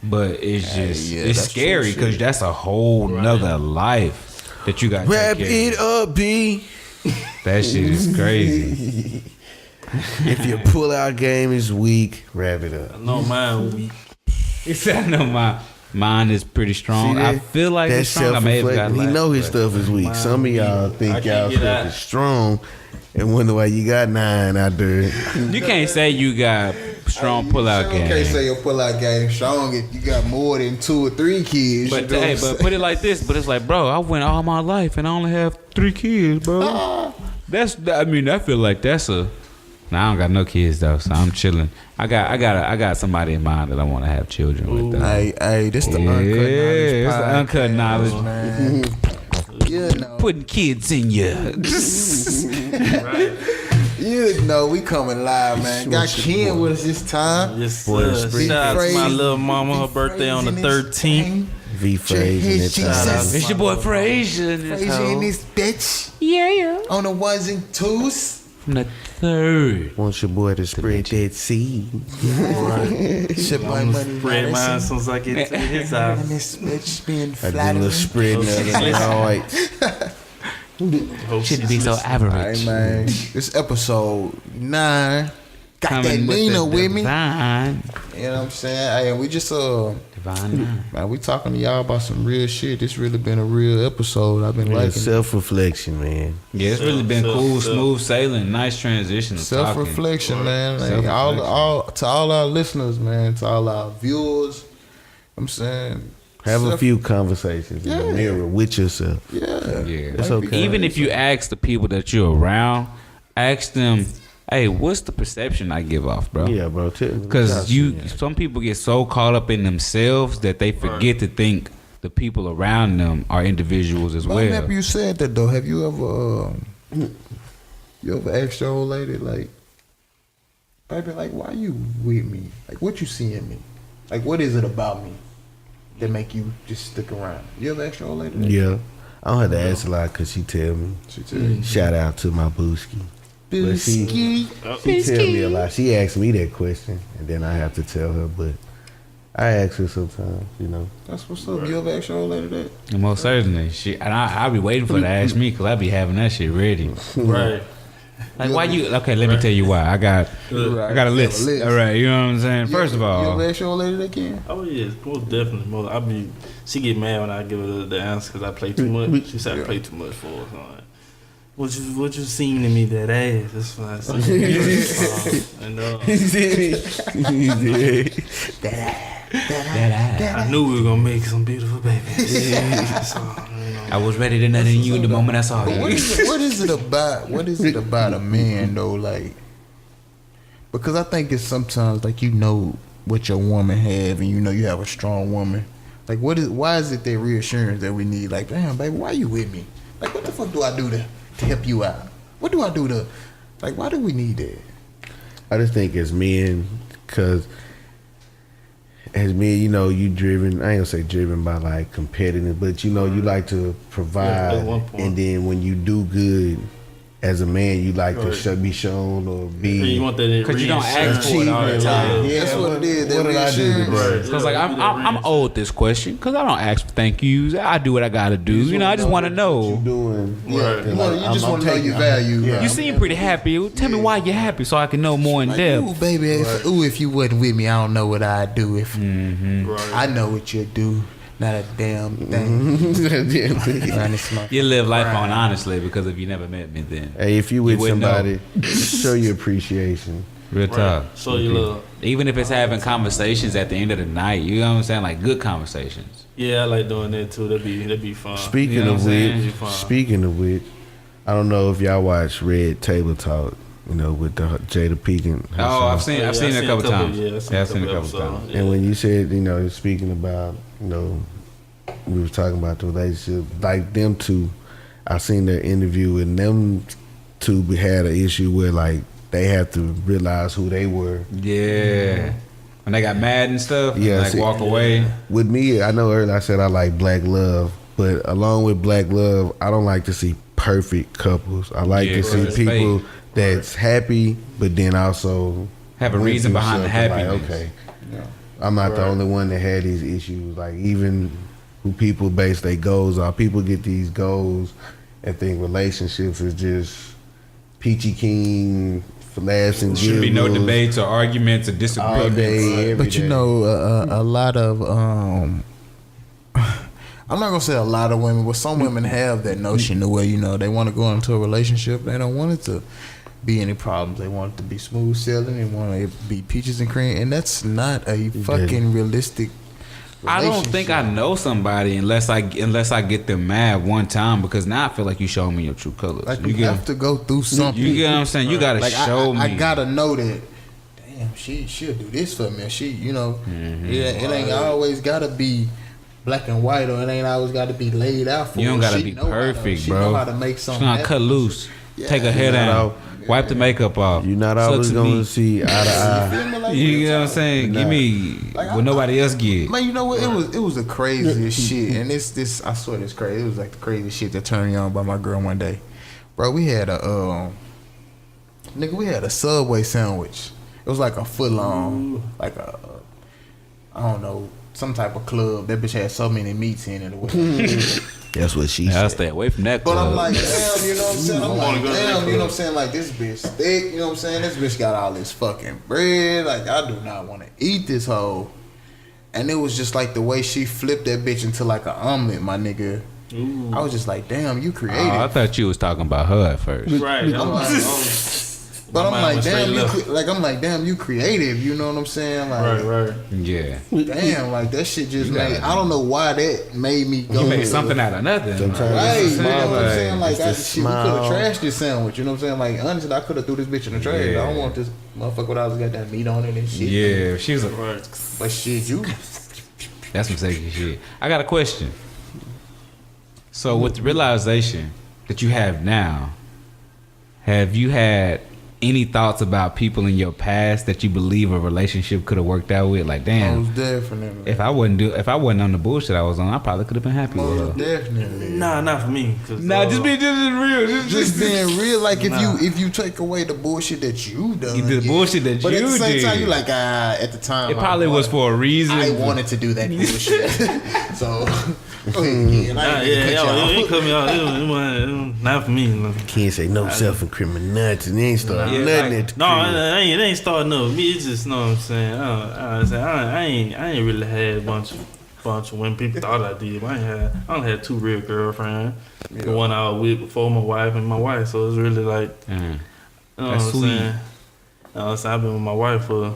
But it's just it's scary because that's a whole nother life that you got. Wrap it up, B. That shit is crazy. If your pull-out game is weak, wrap it up. I know mine weak. I know mine is pretty strong. I feel like it's strong. I may have got he know his stuff is weak. Some of y'all think y'all stuff is strong and wonder why you got 9 out there. You can't say you got strong pull-out game. You can't say your pull-out game strong if you got more than 2 or 3 kids. But hey, but put it like this. But it's like, bro, I went all my life and I only have 3 kids, bro. I feel like that's a. Now I don't got no kids though, so I'm chilling. I got somebody in mind that I want to have children with. Though. Hey, this the Uncut Knowledge podcast, Uncut Knowledge. You know. Putting kids in you. You know, we coming live, man. Got Ken with us this time. Yes, shout out to my little mama. Her birthday on the 13th. V.Fra in that time. It's your boy Frazia. Frazia in this bitch. Yeah. On the 1s and 2s. From the 3rd. Want your boy to spread that seed. Shit, boy, money. Spread mine as soon as I get to his house. And this bitch being I do a flat. little spread now. Shouldn't be so average. Alright, man. This episode 9. Got Coming that Nina the with me. divine. You know what I'm saying? Hey, and we just Divine. man, we talking to y'all about some real shit. This really been a real episode. I've been liking it. Self-reflection, man. Yeah, it's really been cool, smooth sailing, nice transition. Self-reflection, man. Like, all to all our listeners, man, to all our viewers. I'm saying, Have a few conversations in the mirror with yourself. yeah. It's okay. Even if you ask the people that you're around, ask them, hey, what's the perception I give off, bro? Yeah, bro. Because some people get so caught up in themselves that they forget to think the people around them are individuals as well. Whenever you said that though, have you ever asked your old lady, like, baby, like, why you with me? Like, what you see in me? Like, what is it about me that make you just stick around? You ever asked your old lady that? Yeah. I don't have to ask a lot because she tell me. She tell you. Shout out to my booski. But she tell me a lot. She asked me that question, and then I have to tell her. But I ask her sometimes, you know. That's what's up. You ever ask your old lady that? And most certainly. I'll be waiting for her to ask me because I be having that shit ready. Right. Like, why you... Okay, let me tell you why. I got a list. All right, you know what I'm saying? First of all... You ever ask your old lady that, Ken? Oh, yeah, most definitely. She get mad when I give her the answer because I play too much. She said I play too much for her. So I'm like, what you seen in me, that ass? That's what I said. I knew we were gonna make some beautiful babies. I was ready to nut in you the moment I saw you. What is it about a man though? Like, because I think it's sometimes like, you know what your woman have, and you know you have a strong woman. Like, why is it that reassurance that we need? Like, damn, baby, why you with me? Like, what the fuck do I do to help you out? What do I do to, like, why do we need that? I just think as men, because as men, you know, you driven, I ain't gonna say driven by like competitive, but you know, you like to provide, and then when you do good as a man, you like to be shown or be. You want that because you don't ask for it all the time. Yeah, that's what it is. What did I do today? So it's like I'm owed this question because I don't ask for thank yous. I do what I gotta do. You know, I just want to know. What you doing? Right. You just want to know your value. You seem pretty happy. Tell me why you're happy so I can know more in depth. Ooh, baby, if you wasn't with me, I don't know what I'd do. If I know what you'd do. Not a damn thing. You live life on honestly, because if you never met me, then hey, if you with somebody, show your appreciation. Real talk. Show your love. Even if it's having conversations at the end of the night, you know what I'm saying, like good conversations. Yeah, I like doing that too. That'd be fun. Speaking of which, I don't know if y'all watch Red Table Talk. You know, with the Jada Pinkett. I've seen it a couple times. Yeah, I've seen it a couple times. And when you said, you know, speaking about, you know, we was talking about the relationship, like them two, I seen their interview, and them two had an issue where like they had to realize who they were. Yeah. When they got mad and stuff, walk away. With me, I know earlier I said I like black love, but along with black love, I don't like to see perfect couples. I like to see people that's happy, but then also have a reason behind the happiness. Like, okay, I'm not the only one that had these issues. Like, even who people base their goals on, people get these goals and think relationships is just peachy keen, laughs and should be no debates or arguments or disagreements. All day, every but you day. know, a lot of I'm not gonna say a lot of women, but some women have that notion the way, you know, they want to go into a relationship. They don't want it to be any problems. They want it to be smooth sailing. They want it to be peaches and cream, and that's not a fucking realistic. I don't think I know somebody unless I get them mad one time, because now I feel like you show me your true colors. Like, you have to go through something. You get what I'm saying? You gotta like, show me. I gotta know that. Damn, she'll do this for me. She, you know, it ain't always gotta be black and white, or it ain't always gotta be laid out for. You don't gotta she be perfect, bro. She know how to make something. She's gonna cut loose. Yeah. Take her hair down. Wipe the makeup off. You're not always gonna see eye to eye. You know what I'm saying? Give me what nobody else get. Man, you know what? It was the craziest shit, and this I swear it's crazy. It was like the craziest shit that turned me on by my girl one day, bro. We had a Subway sandwich. It was like a foot long, like a I don't know, some type of club. That bitch had so many meats in it or whatever. That's what she I'll said. stay away from that But club. I'm like, damn, you know what I'm saying? I'm wanna like, go to that damn, you know club. what I'm saying? Like, this bitch thick, you know what I'm saying? This bitch got all this fucking bread. Like, I do not want to eat this hoe. And it was just like the way she flipped that bitch into like an omelet, my nigga. Ooh. I was just like, damn, you creative. I thought you was talking about her at first. Right. I'm like, but I'm mind like, went damn, straight left. damn, you creative. You know what I'm saying? Like, Right. Yeah. damn, like that shit just You made. gotta- I don't know why that made me go. You make something out of nothing. Sometimes Right, it's you the know small what I'm thing. saying? Like, It's the shit, we could small- have trashed this sandwich. You know what I'm saying? Like, honestly, I could have threw this bitch in the trash. Yeah. I don't want this motherfucker without got that meat on it and shit. Yeah, she was a, Right. But shit, you. that's some sexy shit. I got a question. So with the realization that you have now, have you had any thoughts about people in your past that you believe a relationship could have worked out with? Like, damn, Most definitely. if I wasn't on the bullshit I was on, I probably could have been happy with Most her. definitely. Nah, not for me. Nah, just real. Just being real, like Nah. if you take away the bullshit that you done, The bullshit that but you at the same did. time, you like at the time It probably was for a reason. I wanted to do that bullshit, so go ahead, kid. Nah, I ain't yeah, gonna cut it you cut me off. It not for me. No, Can't say no self-incrimination. They ain't starting Yeah, nothing like- at the no, crib. it ain't starting up. Me, it's just know what I'm saying. I ain't really had a bunch of women. People thought I did, but I only had 2 real girlfriends. The one I was with before my wife and my wife. So it's really like, Mm. you know That's what I'm sweet. saying. I've been with my wife for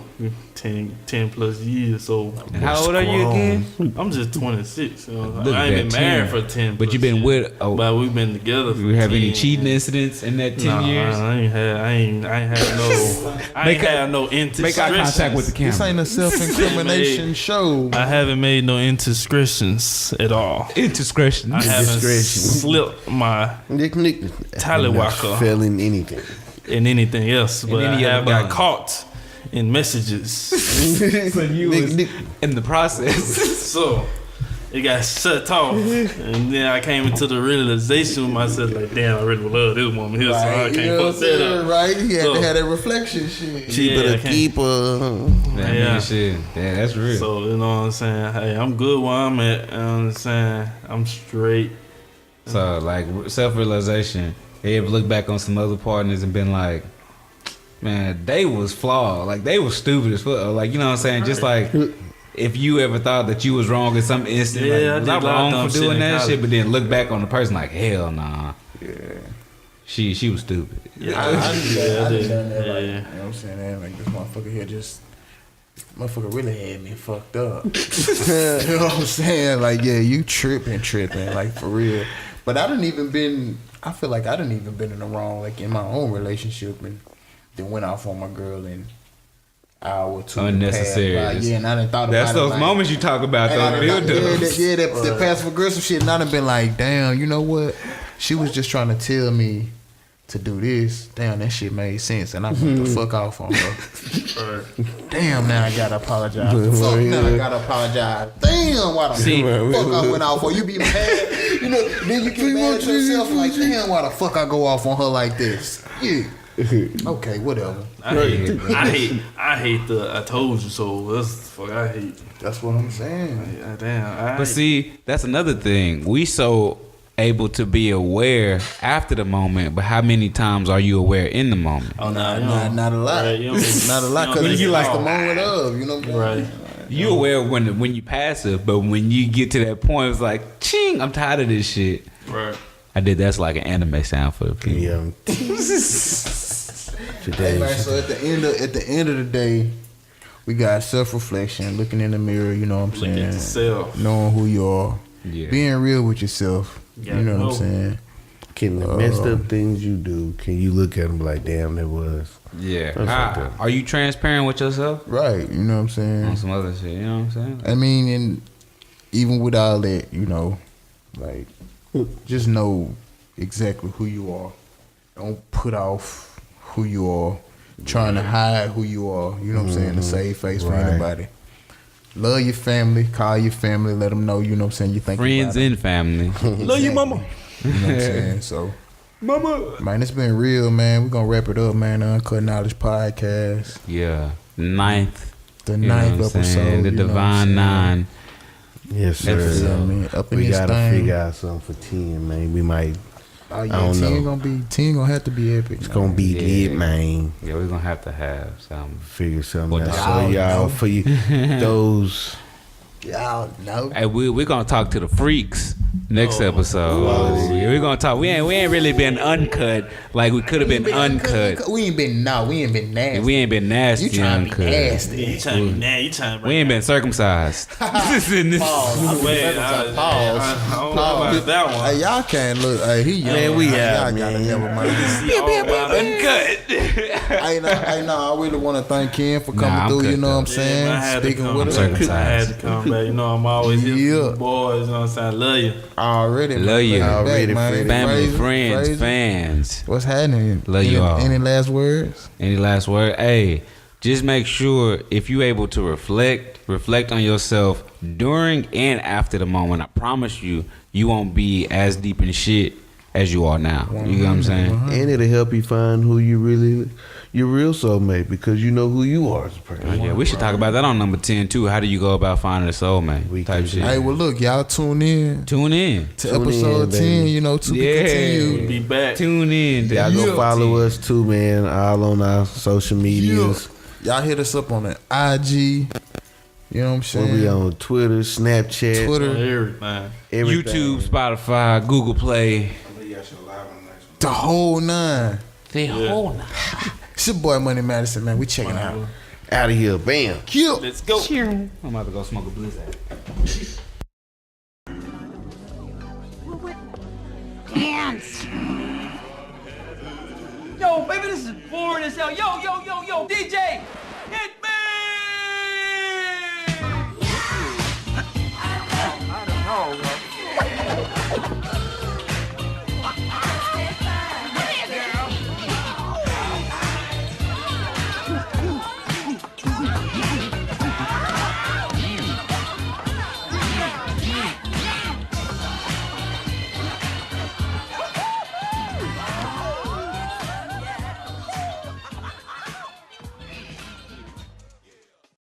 10 plus years. So And how old are you again? I'm just 26. You know? Look I at ain't been that, married 10. for 10. But plus you've been years. with. Oh, But we've been together. For you have any 10 cheating incidents in that 10 Nah, years? I ain't had no. I ain't had no indiscretions. Make eye contact with the camera. This ain't a self-incrimination show. I haven't made no indiscretions at all. Indiscretion. I haven't Indiscretion. slipped my Nick, Tallywhacker. fell in anything. in anything else, but I any other have got bond. caught in messages. So you Nick, was Nick. in the process. So it got shut off, and then I came into the realization with myself, like, damn, I really love this woman here, so I Right, you can't know what I'm fuck that saying? up. Right? He had So- to have that reflection shit. Cheaper Yeah, I to can't. keep her. That Yeah. mean shit. Yeah, that's real. So you know what I'm saying? Hey, I'm good where I'm at. You know what I'm saying? I'm straight. So, like, self-realization. You ever look back on some other partners and been like, man, they was flawed. Like, they was stupid as fuck. Like, you know what I'm saying? Just like, if you ever thought that you was wrong in some instant, Yeah, like, I was did I a lot of wrong dumb for shit doing in that college. shit? But then look back on the person like, hell nah. Yeah. She was stupid. Yeah, I done I did. done that, like, Yeah. you know what I'm saying? Man, like, this motherfucker here motherfucker really had me fucked up. You know what I'm saying? Like, yeah, you tripping, like, for real. But I feel like I didn't even been in the wrong, like, in my own relationship, and then went off on my girl in hour or two. Unnecessary. Like, yeah, and I done thought That's about those it. Like, moments you talk about, and I those done- build-ups. that passive aggressive shit, and I done been like, damn, you know what? She was just trying to tell me to do this. Damn, that shit made sense, and I went the fuck off on her. Damn, now I gotta apologize. Fuck, now I gotta apologize. Damn, why the fuck I went off on you? Be mad, you know? Then you get mad at yourself, like, damn, why the fuck I go off on her like this? Yeah. Okay, whatever. I hate the I told you so. That's the fuck I hate. That's what I'm saying. Yeah, damn. But see, that's another thing. We so able to be aware after the moment, but how many times are you aware in the moment? Oh, nah, Not a lot. Right, you don't- Not a lot, you don't because think you at like the all. moment of, you know what I'm saying? Right. You aware when you passive, but when you get to that point, it's like, ching, I'm tired of this shit. Right. I did that's like an anime sound for the people. Yeah. Hey man, so at the end of the day, we got self-reflection, looking in the mirror, you know what I'm Look at saying? yourself. Knowing who you are, Yeah. being real with yourself, Yeah, you know what no. I'm saying? Can the messed up things you do, can you look at them like, damn, that was. Yeah. That's like that. Are you transparent with yourself? Right, you know what I'm saying? On some other shit, you know what I'm saying? I mean, and even with all that, you know, like, just know exactly who you are. Don't put off who you are, trying to hide who you are, you know what I'm saying, to save face for Right. anybody. Love your family, call your family, let them know, you know what I'm saying, you think Friends about and family. Love you, mama. it. You know what I'm saying? So, man, it's been real, man. We're going to wrap it up, man. Uncut Knowledge Podcast. Yeah. Ninth. The You know ninth what I'm saying? episode. The you know what I'm Divine saying? Nine. Yes, sir. Episode. man. Up in We this gotta thing. figure out something for 10, man. We might. Oh yeah, I don't 10 know. gonna have to be epic. It's gonna be Yeah. lit, man. Yeah, we're gonna have to have some. Figure something But out. y'all So y'all know. for you those. Y'all know. Hey, we're gonna talk to the freaks next episode. wow. Yeah, we're gonna talk. We ain't really been uncut like we could have been uncut. We ain't been nasty. We ain't been nasty You trying to uncut. be nasty? You trying to be mad? You trying to We ain't been circumcised. Pause. Wait, I don't know about that one. Hey, y'all can't look. Hey, he young. Man, we y'all out, gotta man. never mind. Uncut. Hey, no, I really want to thank Ken for coming I'm through. good, You know what I'm though. saying? I had to Speaking come with back. us. Circumcised. I had to come back. You know, I'm always here Yeah. for the boys. You know what I'm saying? I love you. Already, Love man. you. Back, Already, man. Freddie. Family, Frazia, friends, Frazia. fans. What's happening? Love you all. Any last words? Any last word? Hey, just make sure if you able to reflect on yourself during and after the moment. I promise you, you won't be as deep in shit as you are now. You know what I'm saying? And it'll help you find who you really, your real soulmate, because you know who you are as a person. Yeah, we should talk about that on number 10 too. How do you go about finding a soulmate? We Type can shit. Hey, well, look, y'all tune in Tune in. to Tune episode in, 10. baby. You know, to be Yeah. continued. Be back. Tune in. Y'all go follow us too, man. All on our social medias. Y'all hit us up on the IG. You know what I'm We'll saying? be on Twitter, Snapchat, Twitter. Everything. everything. YouTube, Spotify, Google Play. The whole nine. The whole night. It's your boy Money Madison, man. We checking out. Out of here, bam. Kill. Let's go. I'm about to go smoke a blizzard. Yo, baby, this is boring as hell. Yo, DJ!